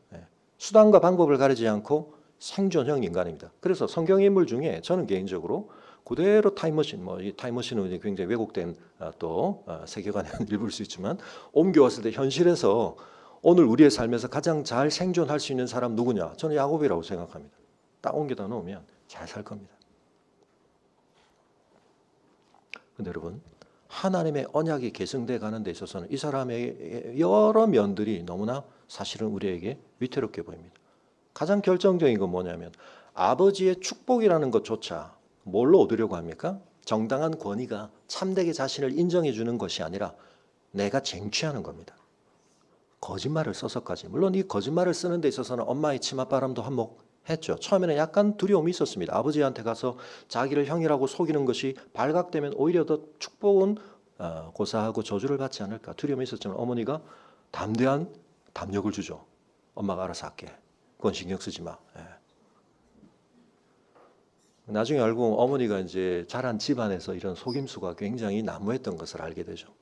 수단과 방법을 가리지 않고 생존형 인간입니다. 그래서 성경 인물 중에 저는 개인적으로 그대로 타임머신, 이 타임머신은 굉장히 왜곡된 또 세계관의 일부일 수 있지만 옮겨왔을 때 현실에서 오늘 우리의 삶에서 가장 잘 생존할 수 있는 사람 누구냐? 저는 야곱이라고 생각합니다. 딱 옮겨다 놓으면 잘 살 겁니다. 근데 여러분, 하나님의 언약이 계승돼 가는 데 있어서는 이 사람의 여러 면들이 너무나 사실은 우리에게 위태롭게 보입니다. 가장 결정적인 건 뭐냐면 아버지의 축복이라는 것조차 뭘로 얻으려고 합니까? 정당한 권위가 참되게 자신을 인정해 주는 것이 아니라 내가 쟁취하는 겁니다. 거짓말을 써서까지. 물론 이 거짓말을 쓰는 데 있어서는 엄마의 치맛바람도 한몫했죠. 처음에는 약간 두려움이 있었습니다. 아버지한테 가서 자기를 형이라고 속이는 것이 발각되면 오히려 더 축복은 고사하고 저주를 받지 않을까 두려움이 있었지만 어머니가 담대한 담력을 주죠. 엄마가 알아서 할게. 그건 신경 쓰지 마. 나중에 알고 보면 어머니가 이제 자란 집안에서 이런 속임수가 굉장히 난무했던 것을 알게 되죠.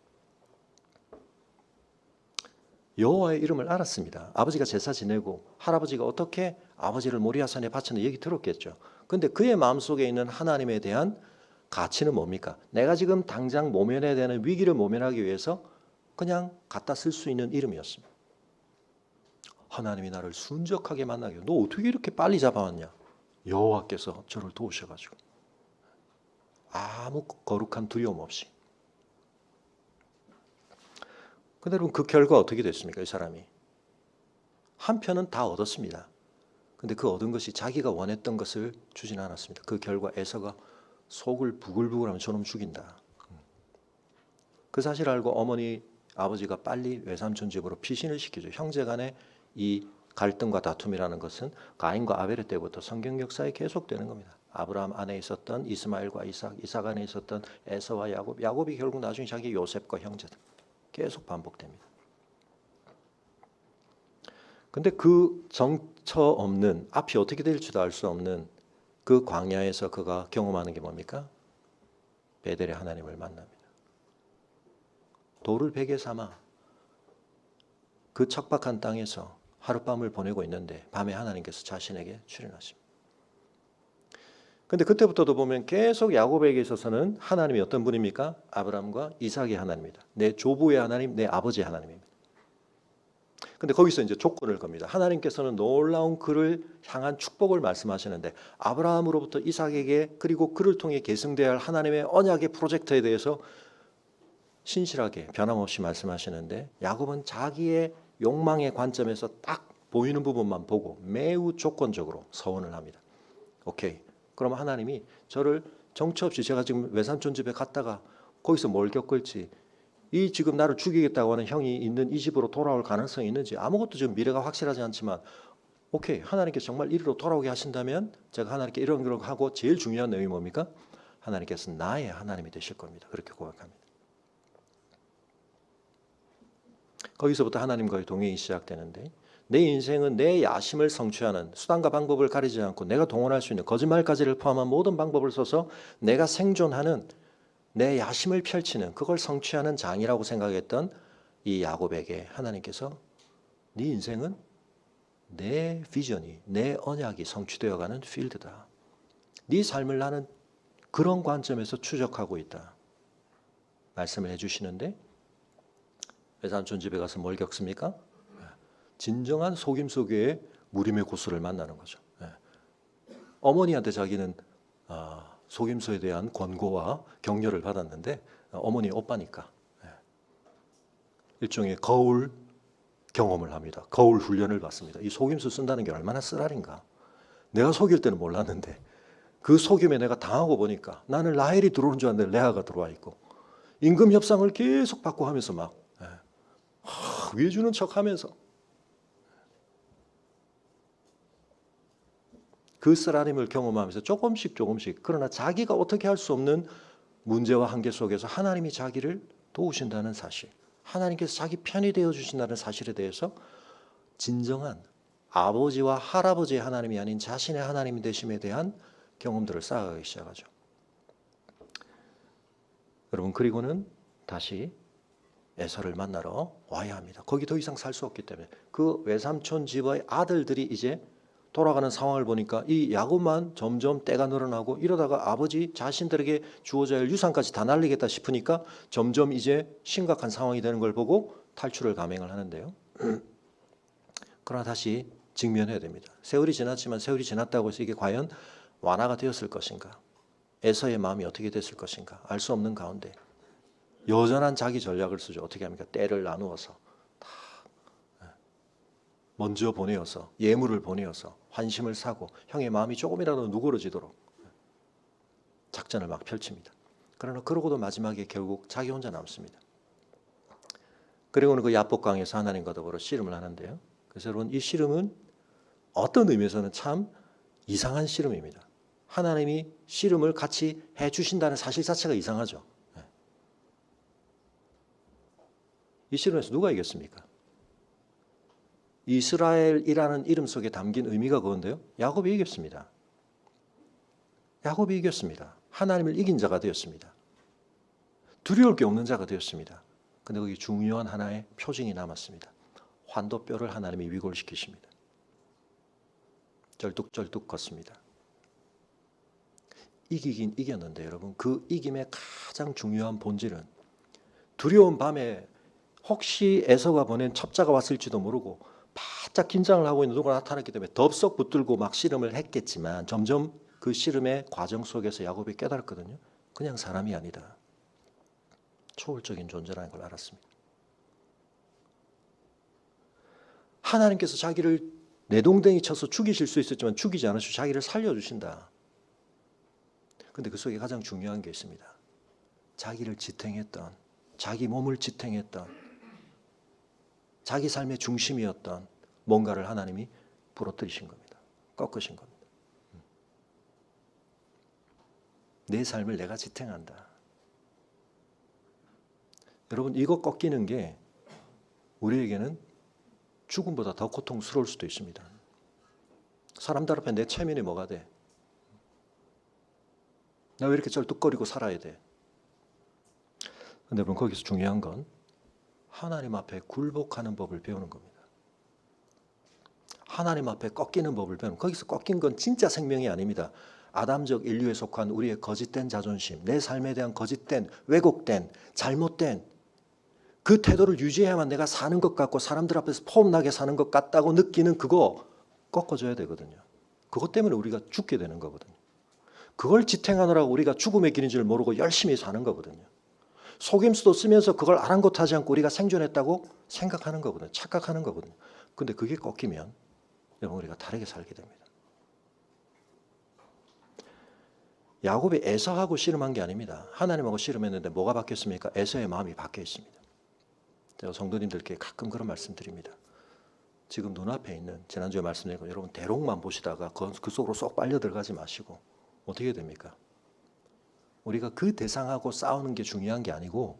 여호와의 이름을 알았습니다. 아버지가 제사 지내고 할아버지가 어떻게 아버지를 모리아산에 바쳤는 얘기 들었겠죠. 근데 그의 마음속에 있는 하나님에 대한 가치는 뭡니까? 내가 지금 당장 모면해야 되는 위기를 모면하기 위해서 그냥 갖다 쓸 수 있는 이름이었습니다. 하나님이 나를 순적하게 만나게 너 어떻게 이렇게 빨리 잡아왔냐? 여호와께서 저를 도우셔가지고 아무 거룩한 두려움 없이. 근데 여러분 그 결과 어떻게 됐습니까? 이 사람이 한편은 다 얻었습니다. 근데 그 얻은 것이 자기가 원했던 것을 주진 않았습니다. 그 결과 에서가 속을 부글부글하면 저놈 죽인다. 그 사실을 알고 어머니 아버지가 빨리 외삼촌 집으로 피신을 시키죠. 형제간의 이 갈등과 다툼이라는 것은 가인과 아벨의 때부터 성경 역사에 계속되는 겁니다. 아브라함 안에 있었던 이스마엘과 이삭 안에 있었던 에서와 야곱이 결국 나중에 자기 요셉과 형제들 계속 반복됩니다. 근데 그 정처 없는 앞이 어떻게 될지도 알 수 없는 그 광야에서 그가 경험하는 게 뭡니까? 베델의 하나님을 만납니다. 돌을 베개 삼아 그 척박한 땅에서 하룻밤을 보내고 있는데 밤에 하나님께서 자신에게 출현하십니다. 근데 그때부터도 보면 계속 야곱에게 있어서는 하나님이 어떤 분입니까? 아브라함과 이삭의 하나님입니다. 내 조부의 하나님, 내 아버지의 하나님입니다. 근데 거기서 이제 조건을 겁니다. 하나님께서는 놀라운 그를 향한 축복을 말씀하시는데 아브라함으로부터 이삭에게 그리고 그를 통해 계승되어야 할 하나님의 언약의 프로젝트에 대해서 신실하게 변함없이 말씀하시는데 야곱은 자기의 욕망의 관점에서 딱 보이는 부분만 보고 매우 조건적으로 서원을 합니다. 오케이. 그럼 하나님이 저를 정처 없이 제가 지금 외삼촌 집에 갔다가 거기서 뭘 겪을지 이 지금 나를 죽이겠다고 하는 형이 있는 이 집으로 돌아올 가능성이 있는지 아무것도 지금 미래가 확실하지 않지만 오케이. 하나님께서 정말 이리로 돌아오게 하신다면 제가 하나님께 이런 하고 제일 중요한 내용이 뭡니까? 하나님께서 나의 하나님이 되실 겁니다. 그렇게 고백합니다. 거기서부터 하나님과의 동행이 시작되는데 내 인생은 내 야심을 성취하는 수단과 방법을 가리지 않고 내가 동원할 수 있는 거짓말까지를 포함한 모든 방법을 써서 내가 생존하는 내 야심을 펼치는 그걸 성취하는 장이라고 생각했던 이 야곱에게 하나님께서 네 인생은 내 비전이 내 언약이 성취되어가는 필드다. 네 삶을 나는 그런 관점에서 추적하고 있다. 말씀을 해주시는데 외삼촌 집에 가서 뭘 겪습니까? 진정한 속임 속의 무림의 고수를 만나는 거죠. 어머니한테 자기는 속임수에 대한 권고와 격려를 받았는데 어머니 오빠니까 일종의 거울 경험을 합니다. 거울 훈련을 받습니다. 이 속임수 쓴다는 게 얼마나 쓰라린가. 내가 속일 때는 몰랐는데 그 속임에 내가 당하고 보니까 나는 라헬이 들어오는 줄 알았는데 레아가 들어와 있고 임금 협상을 계속 받고 하면서 막 위해주는 척하면서 그 쓰라림을 경험하면서 조금씩 그러나 자기가 어떻게 할 수 없는 문제와 한계 속에서 하나님이 자기를 도우신다는 사실, 하나님께서 자기 편이 되어 주신다는 사실에 대해서 진정한 아버지와 할아버지의 하나님이 아닌 자신의 하나님이 되심에 대한 경험들을 쌓아가기 시작하죠. 여러분, 그리고는 다시 에서를 만나러 와야 합니다. 거기 더 이상 살 수 없기 때문에 그 외삼촌 집의 아들들이 이제 돌아가는 상황을 보니까 이 야곱만 점점 때가 늘어나고 이러다가 아버지 자신들에게 주어져야 할 유산까지 다 날리겠다 싶으니까 점점 이제 심각한 상황이 되는 걸 보고 탈출을 감행을 하는데요. 그러나 다시 직면해야 됩니다. 세월이 지났지만 세월이 지났다고 해서 이게 과연 완화가 되었을 것인가? 에서의 마음이 어떻게 됐을 것인가? 알 수 없는 가운데 여전한 자기 전략을 쓰죠. 어떻게 합니까? 때를 나누어서 다 먼저 보내어서 예물을 보내어서 환심을 사고 형의 마음이 조금이라도 누그러지도록 작전을 막 펼칩니다. 그러나 그러고도 마지막에 결국 자기 혼자 남습니다. 그리고는 그 야복강에서 하나님과 더불어 씨름을 하는데요. 그래서 여러분, 이 씨름은 어떤 의미에서는 참 이상한 씨름입니다. 하나님이 씨름을 같이 해주신다는 사실 자체가 이상하죠. 이 씨름에서 누가 이겼습니까? 이스라엘이라는 이름 속에 담긴 의미가 그건데요. 야곱이 이겼습니다. 야곱이 이겼습니다. 하나님을 이긴 자가 되었습니다. 두려울 게 없는 자가 되었습니다. 그런데 거기 중요한 하나의 표징이 남았습니다. 환도뼈를 하나님이 위골시키십니다. 쩔뚝쩔뚝 걷습니다. 이기긴 이겼는데 여러분, 그 이김의 가장 중요한 본질은 두려운 밤에 혹시 에서가 보낸 첩자가 왔을지도 모르고 바짝 긴장을 하고 있는 누가 나타났기 때문에 덥석 붙들고 막 씨름을 했겠지만 점점 그 씨름의 과정 속에서 야곱이 깨달았거든요. 그냥 사람이 아니다. 초월적인 존재라는 걸 알았습니다. 하나님께서 자기를 내동댕이 쳐서 죽이실 수 있었지만 죽이지 않으시고 자기를 살려주신다. 그런데 그 속에 가장 중요한 게 있습니다. 자기를 지탱했던, 자기 몸을 지탱했던, 자기 삶의 중심이었던 뭔가를 하나님이 부러뜨리신 겁니다. 꺾으신 겁니다. 내 삶을 내가 지탱한다. 여러분, 이거 꺾이는 게 우리에게는 죽음보다 더 고통스러울 수도 있습니다. 사람들 앞에 내 체면이 뭐가 돼? 나 왜 이렇게 쩔뚝거리고 살아야 돼? 근데 여러분, 거기서 중요한 건 하나님 앞에 굴복하는 법을 배우는 겁니다. 하나님 앞에 꺾이는 법을 배우는, 거기서 꺾인 건 진짜 생명이 아닙니다. 아담적 인류에 속한 우리의 거짓된 자존심, 내 삶에 대한 거짓된, 왜곡된, 잘못된 그 태도를 유지해야만 내가 사는 것 같고 사람들 앞에서 폼나게 사는 것 같다고 느끼는 그거 꺾어줘야 되거든요. 그것 때문에 우리가 죽게 되는 거거든요. 그걸 지탱하느라고 우리가 죽음의 길인 줄 모르고 열심히 사는 거거든요. 속임수도 쓰면서 그걸 아랑곳하지 않고 우리가 생존했다고 생각하는 거거든요. 착각하는 거거든요. 근데 그게 꺾이면 여러분, 우리가 다르게 살게 됩니다. 야곱이 에서하고 씨름한 게 아닙니다. 하나님하고 씨름했는데 뭐가 바뀌었습니까? 에서의 마음이 바뀌어 있습니다. 제가 성도님들께 가끔 그런 말씀 드립니다. 지금 눈앞에 있는, 지난주에 말씀드린 거 여러분 대롱만 보시다가 그 속으로 쏙 빨려 들어가지 마시고 어떻게 됩니까? 우리가 그 대상하고 싸우는 게 중요한 게 아니고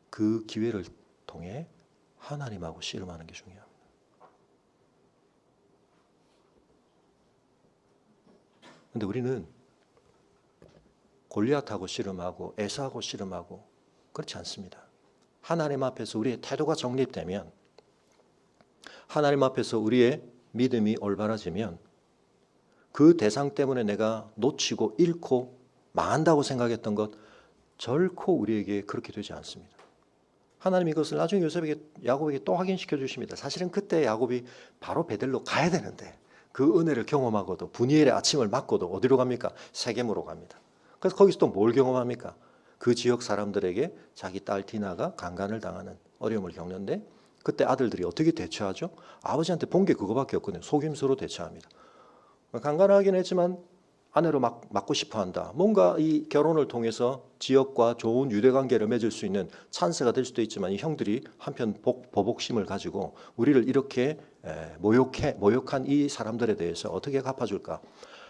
그 기회를 통해 하나님하고 씨름하는 게 중요합니다. 그런데 우리는 골리앗하고 씨름하고 에서하고 씨름하고 그렇지 않습니다. 하나님 앞에서 우리의 태도가 정립되면, 하나님 앞에서 우리의 믿음이 올바라지면 그 대상 때문에 내가 놓치고 잃고 망한다고 생각했던 것 결코 우리에게 그렇게 되지 않습니다. 하나님 이것을 나중에 야곱에게 또 확인시켜 주십니다. 사실은 그때 야곱이 바로 베델로 가야 되는데 그 은혜를 경험하고도 분이엘의 아침을 맞고도 어디로 갑니까? 세겜으로 갑니다. 그래서 거기서 또 뭘 경험합니까? 그 지역 사람들에게 자기 딸 디나가 강간을 당하는 어려움을 겪는데 그때 아들들이 어떻게 대처하죠? 아버지한테 본 게 그거밖에 없거든요. 속임수로 대처합니다. 강간을 하긴 했지만 아내로 맡고 싶어한다. 뭔가 이 결혼을 통해서 지역과 좋은 유대관계를 맺을 수 있는 찬스가 될 수도 있지만 이 형들이 한편 보복심을 가지고 우리를 이렇게 모욕한 이 사람들에 대해서 어떻게 갚아줄까?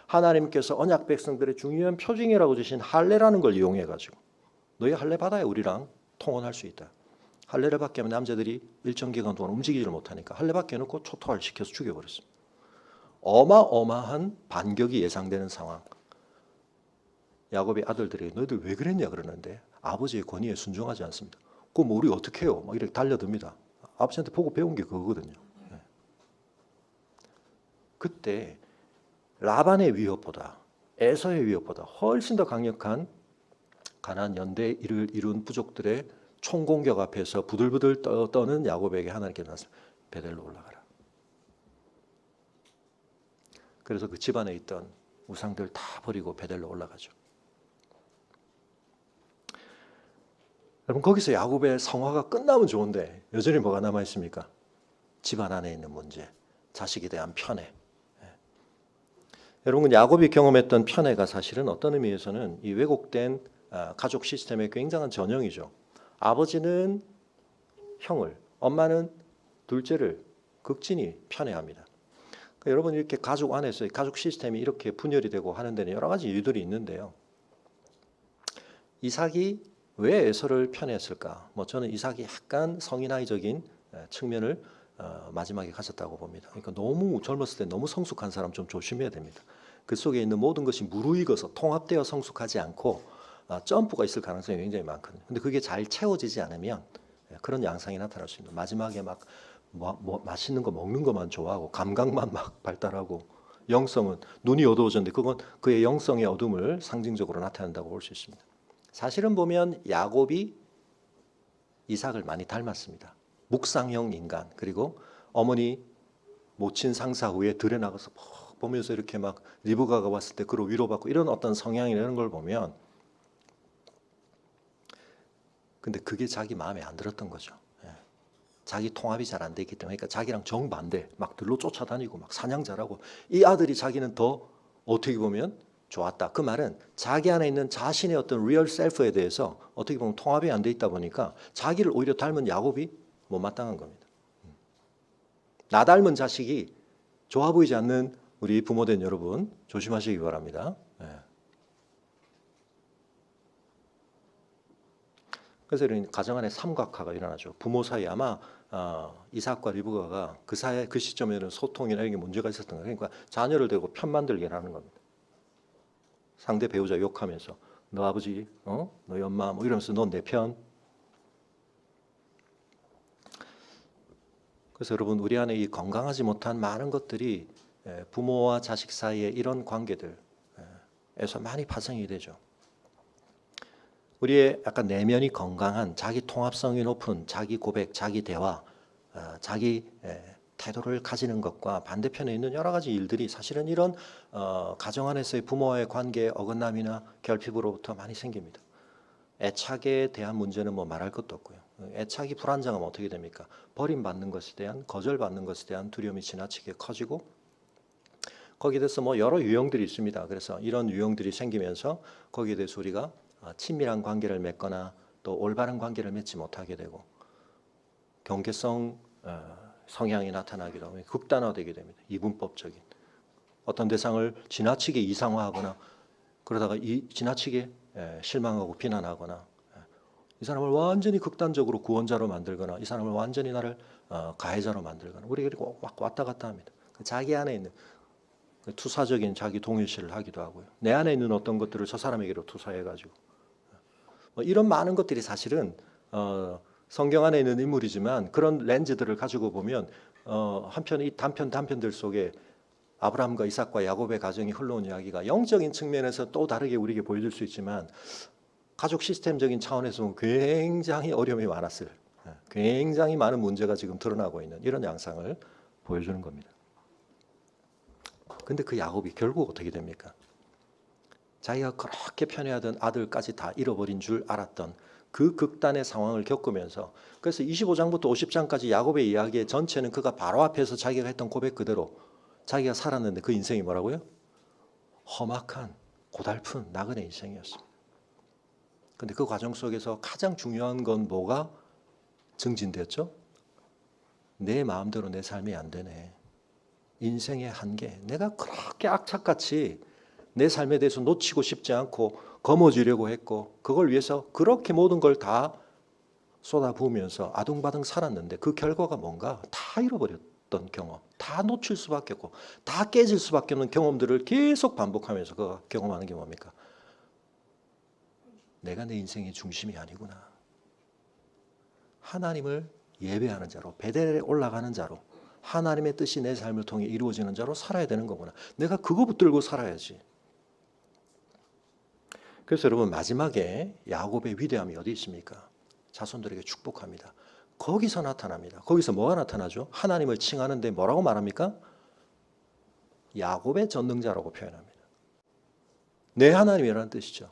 하나님께서 언약 백성들의 중요한 표징이라고 주신 할례라는 걸 이용해 가지고 너희 할례 받아야 우리랑 통혼할 수 있다. 할례를 받게 하면 남자들이 일정 기간 동안 움직이지를 못하니까 할례 받게 해놓고 초토화를 시켜서 죽여버렸습니다. 어마어마한 반격이 예상되는 상황. 야곱의 아들들이 너희들 왜 그랬냐 그러는데 아버지의 권위에 순종하지 않습니다. 그럼 우리 어떻게 해요? 막 이렇게 달려듭니다. 아버지한테 보고 배운 게 그거거든요. 그때 라반의 위협보다 에서의 위협보다 훨씬 더 강력한 가나안 연대를 이룬 부족들의 총공격 앞에서 부들부들 떠는 야곱에게 하나님께서 나서 베델로 올라가라. 그래서 그 집안에 있던 우상들 다 버리고 베델로 올라가죠. 여러분 거기서 야곱의 성화가 끝나면 좋은데 여전히 뭐가 남아 있습니까? 집안 안에 있는 문제, 자식에 대한 편애. 여러분 야곱이 경험했던 편애가 사실은 어떤 의미에서는 이 왜곡된 가족 시스템의 굉장한 전형이죠. 아버지는 형을, 엄마는 둘째를 극진히 편애합니다. 그러니까 여러분 이렇게 가족 안에서 가족 시스템이 이렇게 분열이 되고 하는 데는 여러 가지 이유들이 있는데요. 이삭이 왜 에서를 편애했을까? 저는 이삭이 약간 성인아이적인 측면을 마지막에 가졌다고 봅니다. 그러니까 너무 젊었을 때 너무 성숙한 사람 좀 조심해야 됩니다. 그 속에 있는 모든 것이 무르익어서 통합되어 성숙하지 않고 점프가 있을 가능성이 굉장히 많거든요. 근데 그게 잘 채워지지 않으면 그런 양상이 나타날 수 있는. 마지막에 막 맛있는 거 먹는 것만 좋아하고 감각만 막 발달하고 영성은 눈이 어두워졌는데 그건 그의 영성의 어둠을 상징적으로 나타낸다고 볼 수 있습니다. 사실은 보면 야곱이 이삭을 많이 닮았습니다. 묵상형 인간 그리고 어머니 모친 상사 후에 들에 나가서 보면서 이렇게 막 리브가가 왔을 때 그로 위로받고 이런 어떤 성향이라는 걸 보면 근데 그게 자기 마음에 안 들었던 거죠. 자기 통합이 잘 안 되기 때문에 그러니까 자기랑 정반대 막 들로 쫓아다니고 막 사냥 잘하고 이 아들이 자기는 더 어떻게 보면 좋았다. 그 말은 자기 안에 있는 자신의 어떤 리얼 셀프에 대해서 어떻게 보면 통합이 안 돼 있다 보니까 자기를 오히려 닮은 야곱이 못마땅한 겁니다. 나 닮은 자식이 좋아 보이지 않는 우리 부모된 여러분 조심하시기 바랍니다. 그래서 이런 가정 안에 삼각화가 일어나죠. 부모 사이 아마 이삭과 리브가가 그 사이 그 시점에는 소통이나 이런 게 문제가 있었던 거예요. 그러니까 자녀를 대고 편 만들게 하는 겁니다. 상대 배우자 욕하면서 너 아버지, 너희 엄마 뭐 이러면서 넌 내 편. 그래서 여러분 우리 안에 이 건강하지 못한 많은 것들이 부모와 자식 사이의 이런 관계들에서 많이 파생이 되죠. 우리의 약간 내면이 건강한 자기 통합성이 높은 자기 고백, 자기 대화, 자기 태도를 가지는 것과 반대편에 있는 여러 가지 일들이 사실은 이런 가정 안에서의 부모와의 관계의 어긋남이나 결핍으로부터 많이 생깁니다. 애착에 대한 문제는 뭐 말할 것도 없고요. 애착이 불안정하면 어떻게 됩니까? 버림받는 것에 대한 거절받는 것에 대한 두려움이 지나치게 커지고 거기에 대해서 뭐 여러 유형들이 있습니다. 그래서 이런 유형들이 생기면서 거기에 대해서 우리가 친밀한 관계를 맺거나 또 올바른 관계를 맺지 못하게 되고 경계성 성향이 나타나기도 하고 극단화되게 됩니다. 이분법적인 어떤 대상을 지나치게 이상화하거나 그러다가 지나치게 실망하고 비난하거나 이 사람을 완전히 극단적으로 구원자로 만들거나 이 사람을 완전히 나를 가해자로 만들거나 우리 그리고 막 왔다 갔다 합니다. 자기 안에 있는 투사적인 자기 동일시를 하기도 하고요. 내 안에 있는 어떤 것들을 저 사람에게로 투사해가지고 이런 많은 것들이 사실은 성경 안에 있는 인물이지만 그런 렌즈들을 가지고 보면 한편 이 단편들 속에 아브라함과 이삭과 야곱의 가정이 흘러온 이야기가 영적인 측면에서 또 다르게 우리에게 보여줄 수 있지만 가족 시스템적인 차원에서 굉장히 어려움이 많았을 굉장히 많은 문제가 지금 드러나고 있는 이런 양상을 보여주는 겁니다. 근데 그 야곱이 결국 어떻게 됩니까? 자기가 그렇게 편애하던 아들까지 다 잃어버린 줄 알았던 그 극단의 상황을 겪으면서 그래서 25장부터 50장까지 야곱의 이야기의 전체는 그가 바로 앞에서 자기가 했던 고백 그대로 자기가 살았는데 그 인생이 뭐라고요? 험악한 고달픈 나그네 인생이었습니다. 근데 그 과정 속에서 가장 중요한 건 뭐가 증진되었죠? 내 마음대로 내 삶이 안 되네. 인생의 한계. 내가 그렇게 악착같이 내 삶에 대해서 놓치고 싶지 않고 거머쥐려고 했고 그걸 위해서 그렇게 모든 걸 다 쏟아부으면서 아둥바둥 살았는데 그 결과가 뭔가 다 잃어버렸던 경험, 다 놓칠 수밖에 없고 다 깨질 수밖에 없는 경험들을 계속 반복하면서 그 경험하는 게 뭡니까? 내가 내 인생의 중심이 아니구나. 하나님을 예배하는 자로, 베델에 올라가는 자로, 하나님의 뜻이 내 삶을 통해 이루어지는 자로 살아야 되는 거구나. 내가 그거 붙들고 살아야지. 그래서 여러분 마지막에 야곱의 위대함이 어디 있습니까? 자손들에게 축복합니다. 거기서 나타납니다. 거기서 뭐가 나타나죠? 하나님을 칭하는데 뭐라고 말합니까? 야곱의 전능자라고 표현합니다. 내 하나님이라는 뜻이죠.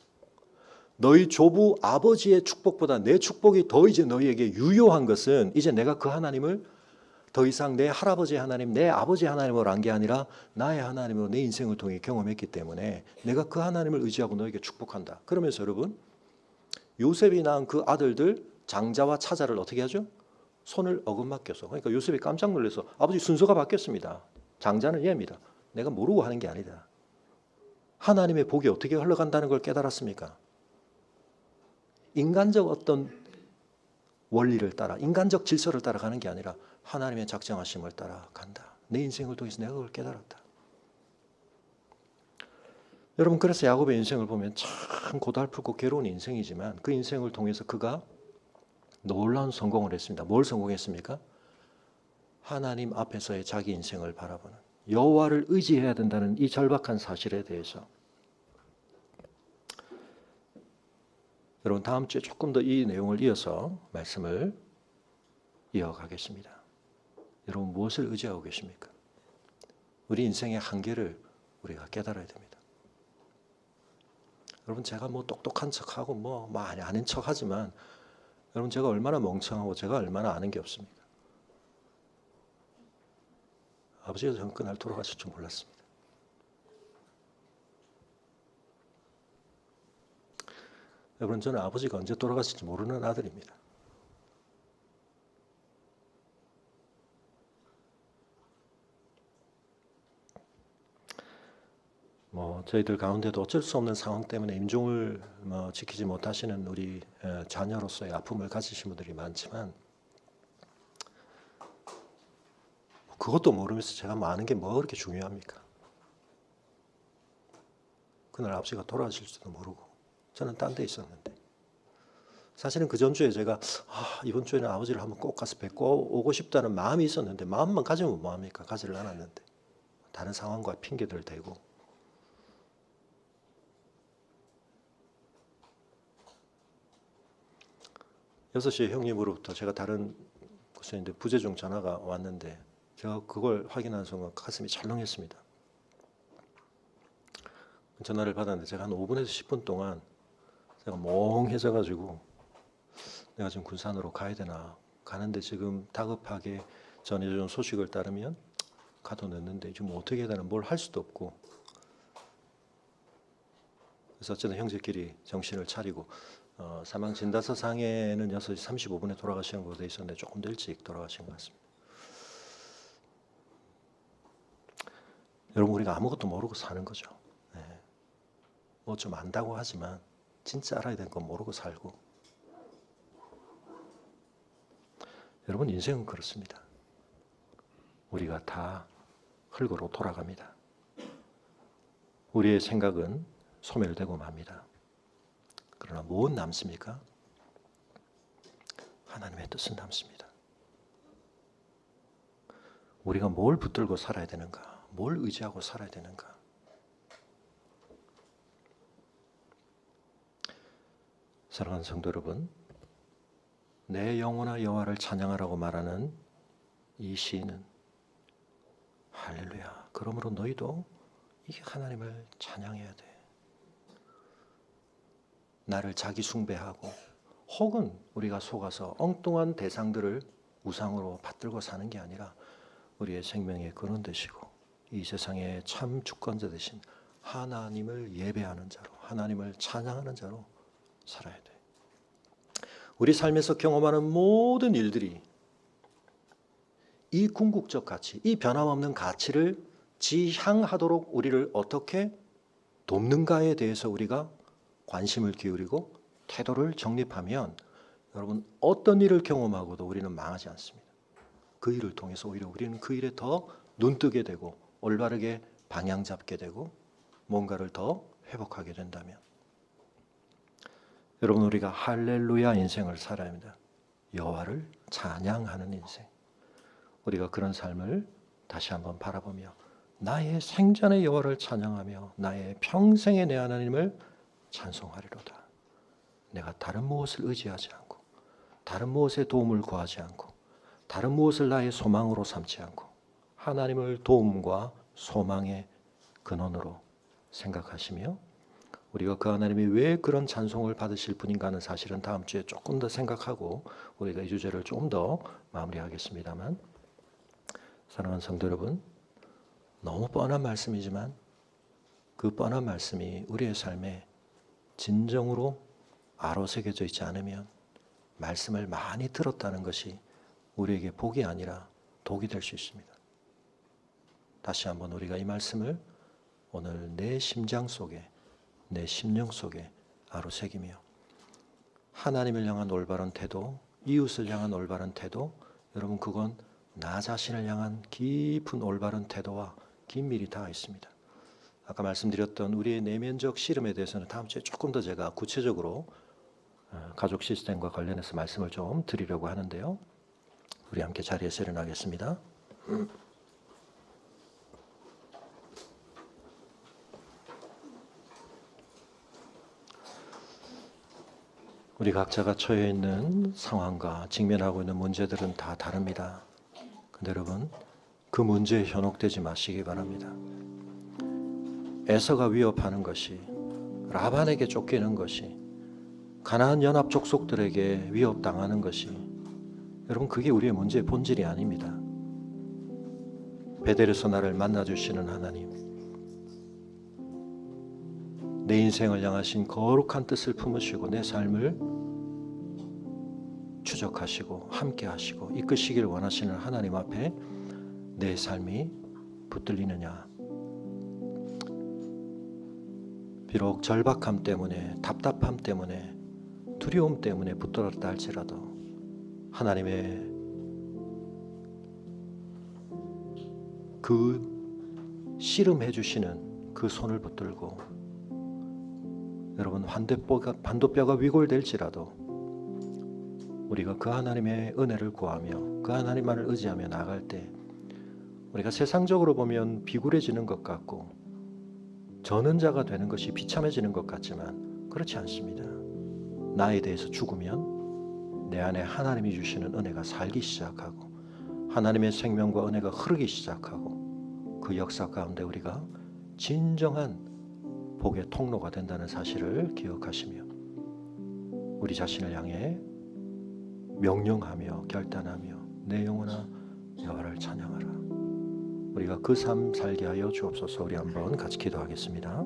너희 조부 아버지의 축복보다 내 축복이 더 이제 너희에게 유효한 것은 이제 내가 그 하나님을 더 이상 내 할아버지 하나님, 내 아버지 하나님으로 한 게 아니라 나의 하나님으로 내 인생을 통해 경험했기 때문에 내가 그 하나님을 의지하고 너에게 축복한다. 그러면서 여러분 요셉이 낳은 그 아들들 장자와 차자를 어떻게 하죠? 손을 어긋맞겨서. 그러니까 요셉이 깜짝 놀라서 아버지 순서가 바뀌었습니다. 장자는 얘입니다. 내가 모르고 하는 게 아니다. 하나님의 복이 어떻게 흘러간다는 걸 깨달았습니까? 인간적 어떤 원리를 따라 인간적 질서를 따라가는 게 아니라 하나님의 작정하심을 따라간다. 내 인생을 통해서 내가 그걸 깨달았다. 여러분 그래서 야곱의 인생을 보면 참 고달프고 괴로운 인생이지만 그 인생을 통해서 그가 놀라운 성공을 했습니다. 뭘 성공했습니까? 하나님 앞에서의 자기 인생을 바라보는 여호와를 의지해야 된다는 이 절박한 사실에 대해서 여러분 다음 주에 조금 더 이 내용을 이어서 말씀을 이어가겠습니다. 여러분 무엇을 의지하고 계십니까? 우리 인생의 한계를 우리가 깨달아야 됩니다. 여러분 제가 뭐 똑똑한 척하고 뭐 많이 아는 척하지만 여러분 제가 얼마나 멍청하고 제가 얼마나 아는 게 없습니까? 아버지가 저는 그날 돌아가실 줄 몰랐습니다. 여러분 저는 아버지가 언제 돌아가실지 모르는 아들입니다. 뭐 저희들 가운데도 어쩔 수 없는 상황 때문에 임종을 지키지 못하시는 우리 자녀로서의 아픔을 가지신 분들이 많지만 그것도 모르면서 제가 뭐 아는 게 뭐 그렇게 중요합니까? 그날 아버지가 돌아가실지도 모르고 저는 딴 데 있었는데 사실은 그 전주에 제가 이번 주에는 아버지를 한번 꼭 가서 뵙고 오고 싶다는 마음이 있었는데 마음만 가지면 뭐합니까? 가지를 않았는데 다른 상황과 핑계들 대고 6시에 형님으로부터 제가 다른 곳에 있는데 부재중 전화가 왔는데 제가 그걸 확인한 순간 가슴이 철렁했습니다. 전화를 받았는데 제가 한 5분에서 10분 동안 제가 멍해져 가지고 내가 지금 군산으로 가야 되나 가는데 지금 다급하게 전해준 소식을 따르면 가도 늦는데 지금 어떻게 해야 되나 뭘 할 수도 없고 그래서 어쨌든 형제끼리 정신을 차리고 사망 진단서상에는 6시 35분에 돌아가시는 걸로 돼 있었는데 조금 더 일찍 돌아가신 것 같습니다. 여러분 우리가 아무것도 모르고 사는 거죠. 네. 뭐 좀 안다고 하지만 진짜 알아야 되는 건 모르고 살고 여러분 인생은 그렇습니다. 우리가 다 흙으로 돌아갑니다. 우리의 생각은 소멸되고 맙니다. 그러나 무엇 남습니까? 하나님의 뜻은 남습니다. 우리가 뭘 붙들고 살아야 되는가? 뭘 의지하고 살아야 되는가? 사랑하는 성도 여러분, 내 영혼아 여호와를 찬양하라고 말하는 이 시인은 할렐루야. 그러므로 너희도 이게 하나님을 찬양해야 돼. 나를 자기 숭배하고 혹은 우리가 속아서 엉뚱한 대상들을 우상으로 받들고 사는 게 아니라 우리의 생명의 근원 되시고 이 세상의 참 주권자 되신 하나님을 예배하는 자로, 하나님을 찬양하는 자로 살아야 돼. 우리 삶에서 경험하는 모든 일들이 이 궁극적 가치, 이 변함없는 가치를 지향하도록 우리를 어떻게 돕는가에 대해서 우리가 관심을 기울이고 태도를 정립하면 여러분 어떤 일을 경험하고도 우리는 망하지 않습니다. 그 일을 통해서 오히려 우리는 그 일에 더 눈뜨게 되고 올바르게 방향 잡게 되고 뭔가를 더 회복하게 된다면 여러분 우리가 할렐루야 인생을 살아야 합니다. 여호와를 찬양하는 인생. 우리가 그런 삶을 다시 한번 바라보며 나의 생전의 여호와를 찬양하며 나의 평생의 내 하나님을 찬송하리로다. 내가 다른 무엇을 의지하지 않고 다른 무엇의 도움을 구하지 않고 다른 무엇을 나의 소망으로 삼지 않고 하나님을 도움과 소망의 근원으로 생각하시며 우리가 그 하나님이 왜 그런 찬송을 받으실 분인가 하는 사실은 다음 주에 조금 더 생각하고 우리가 이 주제를 좀 더 마무리하겠습니다만, 사랑하는 성도 여러분, 너무 뻔한 말씀이지만 그 뻔한 말씀이 우리의 삶에 진정으로 아로새겨져 있지 않으면 말씀을 많이 들었다는 것이 우리에게 복이 아니라 독이 될 수 있습니다. 다시 한번 우리가 이 말씀을 오늘 내 심장 속에, 내 심령 속에 아로새기며 하나님을 향한 올바른 태도, 이웃을 향한 올바른 태도, 여러분 그건 나 자신을 향한 깊은 올바른 태도와 긴밀히 닿아 있습니다. 아까 말씀드렸던 우리의 내면적 씨름에 대해서는 다음 주에 조금 더 제가 구체적으로 가족 시스템과 관련해서 말씀을 좀 드리려고 하는데요. 우리 함께 자리에서 일어나겠습니다. 우리 각자가 처해 있는 상황과 직면하고 있는 문제들은 다 다릅니다. 근데 여러분, 그 문제에 현혹되지 마시기 바랍니다. 에서가 위협하는 것이, 라반에게 쫓기는 것이, 가나안 연합 족속들에게 위협당하는 것이, 여러분 그게 우리의 문제의 본질이 아닙니다. 베델에서 나를 만나주시는 하나님, 내 인생을 향하신 거룩한 뜻을 품으시고 내 삶을 추적하시고 함께하시고 이끄시길 원하시는 하나님 앞에 내 삶이 붙들리느냐. 비록 절박함 때문에, 답답함 때문에, 두려움 때문에 붙들었다 할지라도 하나님의 그 씨름해 주시는 그 손을 붙들고, 여러분 반도뼈가 위골될지라도 우리가 그 하나님의 은혜를 구하며 그 하나님만을 의지하며 나아갈 때 우리가 세상적으로 보면 비굴해지는 것 같고 전은자가 되는 것이 비참해지는 것 같지만 그렇지 않습니다. 나에 대해서 죽으면 내 안에 하나님이 주시는 은혜가 살기 시작하고 하나님의 생명과 은혜가 흐르기 시작하고 그 역사 가운데 우리가 진정한 복의 통로가 된다는 사실을 기억하시며 우리 자신을 향해 명령하며 결단하며 내 영혼아 여호와를 찬양하라. 우리가 그 삶 살게 하여 주옵소서. 우리 한번 같이 기도하겠습니다.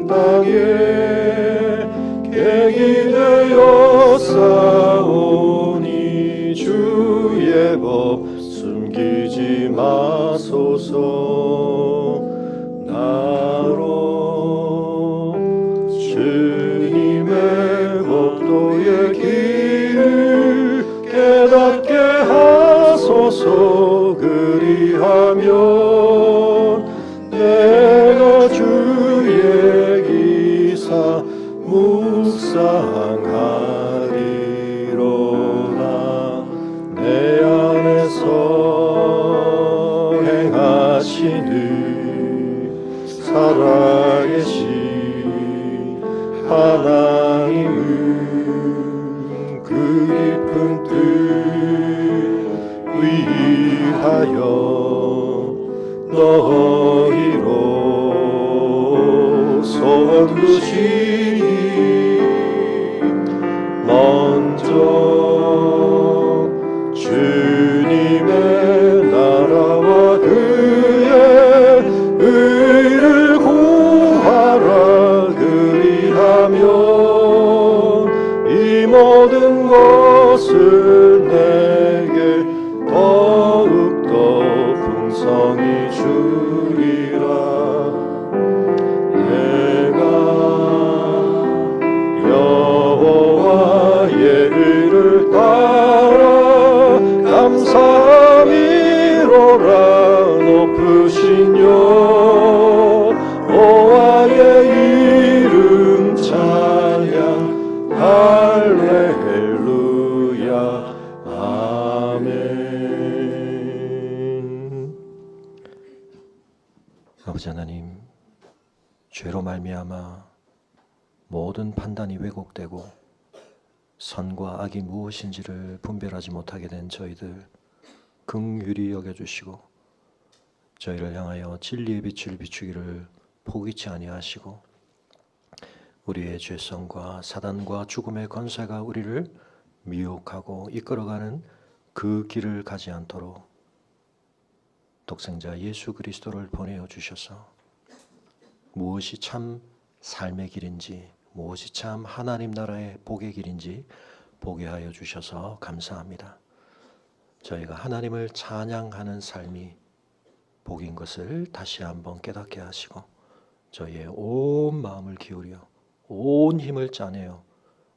땅에 객이 되어 싸우 주님의 법도의 길을 깨닫게 하소서. 그리하면 내가 주의 기사 묵상하리로다. 내 안에서 행하시는 살아계신 하나님은 그 깊은 뜻 위하여 너희로 소원 두시니 먼저 주님의 나라와 그의 의를 구하라. 그리하면 이 모든 것을 내게 더욱더 풍성히 주리라. 내가 여호와의 의를 따라 감사함이로라. 높으신 여호와의 이름 찬양 할렐루야. 아멘. 아버지 하나님, 죄로 말미암아 모든 판단이 왜곡되고 선과 악이 무엇인지를 분별하지 못하게 된 저희들 긍휼히 여겨주시고 저희를 향하여 진리의 빛을 비추기를 포기치 아니하시고 우리의 죄성과 사단과 죽음의 권세가 우리를 미혹하고 이끌어가는 그 길을 가지 않도록 독생자 예수 그리스도를 보내어 주셔서 무엇이 참 삶의 길인지 무엇이 참 하나님 나라의 복의 길인지 보게 하여 주셔서 감사합니다. 저희가 하나님을 찬양하는 삶이 복인 것을 다시 한번 깨닫게 하시고 저희의 온 마음을 기울여 온 힘을 짜내어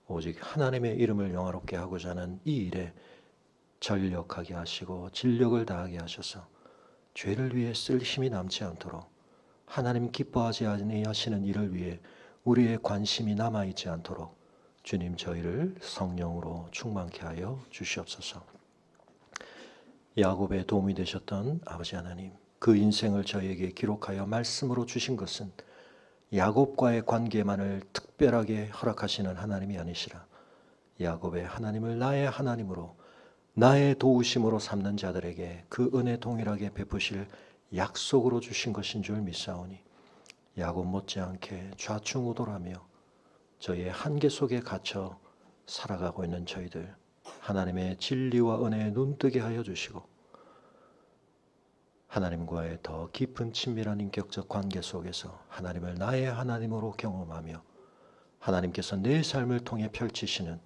오직 하나님의 이름을 영화롭게 하고자 하는 이 일에 전력하게 하시고 진력을 다하게 하셔서 죄를 위해 쓸 힘이 남지 않도록 하나님 기뻐하지 아니하시는 일을 위해 우리의 관심이 남아있지 않도록 주님 저희를 성령으로 충만케 하여 주시옵소서. 야곱의 도움이 되셨던 아버지 하나님, 그 인생을 저희에게 기록하여 말씀으로 주신 것은 야곱과의 관계만을 특별하게 허락하시는 하나님이 아니시라 야곱의 하나님을 나의 하나님으로 나의 도우심으로 삼는 자들에게 그 은혜 동일하게 베푸실 약속으로 주신 것인 줄 믿사오니 야곱 못지않게 좌충우돌하며 저희의 한계 속에 갇혀 살아가고 있는 저희들 하나님의 진리와 은혜에 눈뜨게 하여 주시고 하나님과의 더 깊은 친밀한 인격적 관계 속에서 하나님을 나의 하나님으로 경험하며 하나님께서 내 삶을 통해 펼치시는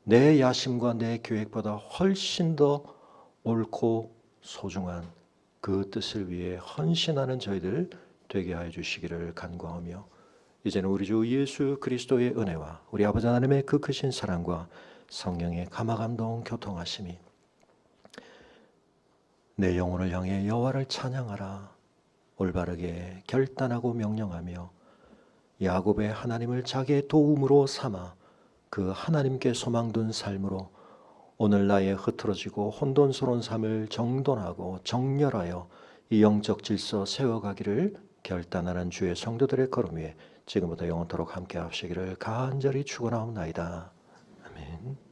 내 야심과 내 계획보다 훨씬 더 옳고 소중한 그 뜻을 위해 헌신하는 저희들 되게 하여 주시기를 간구하며 이제는 우리 주 예수 그리스도의 은혜와 우리 아버지 하나님의 그 크신 사랑과 성령의 감화감동 교통하심이 내 영혼을 향해 여호와를 찬양하라 올바르게 결단하고 명령하며 야곱의 하나님을 자기의 도움으로 삼아 그 하나님께 소망둔 삶으로 오늘 나의 흐트러지고 혼돈스러운 삶을 정돈하고 정렬하여 이 영적 질서 세워가기를 결단하는 주의 성도들의 걸음 위에 지금부터 영원토록 함께 하시기를 간절히 축원하옵나이다. 아멘.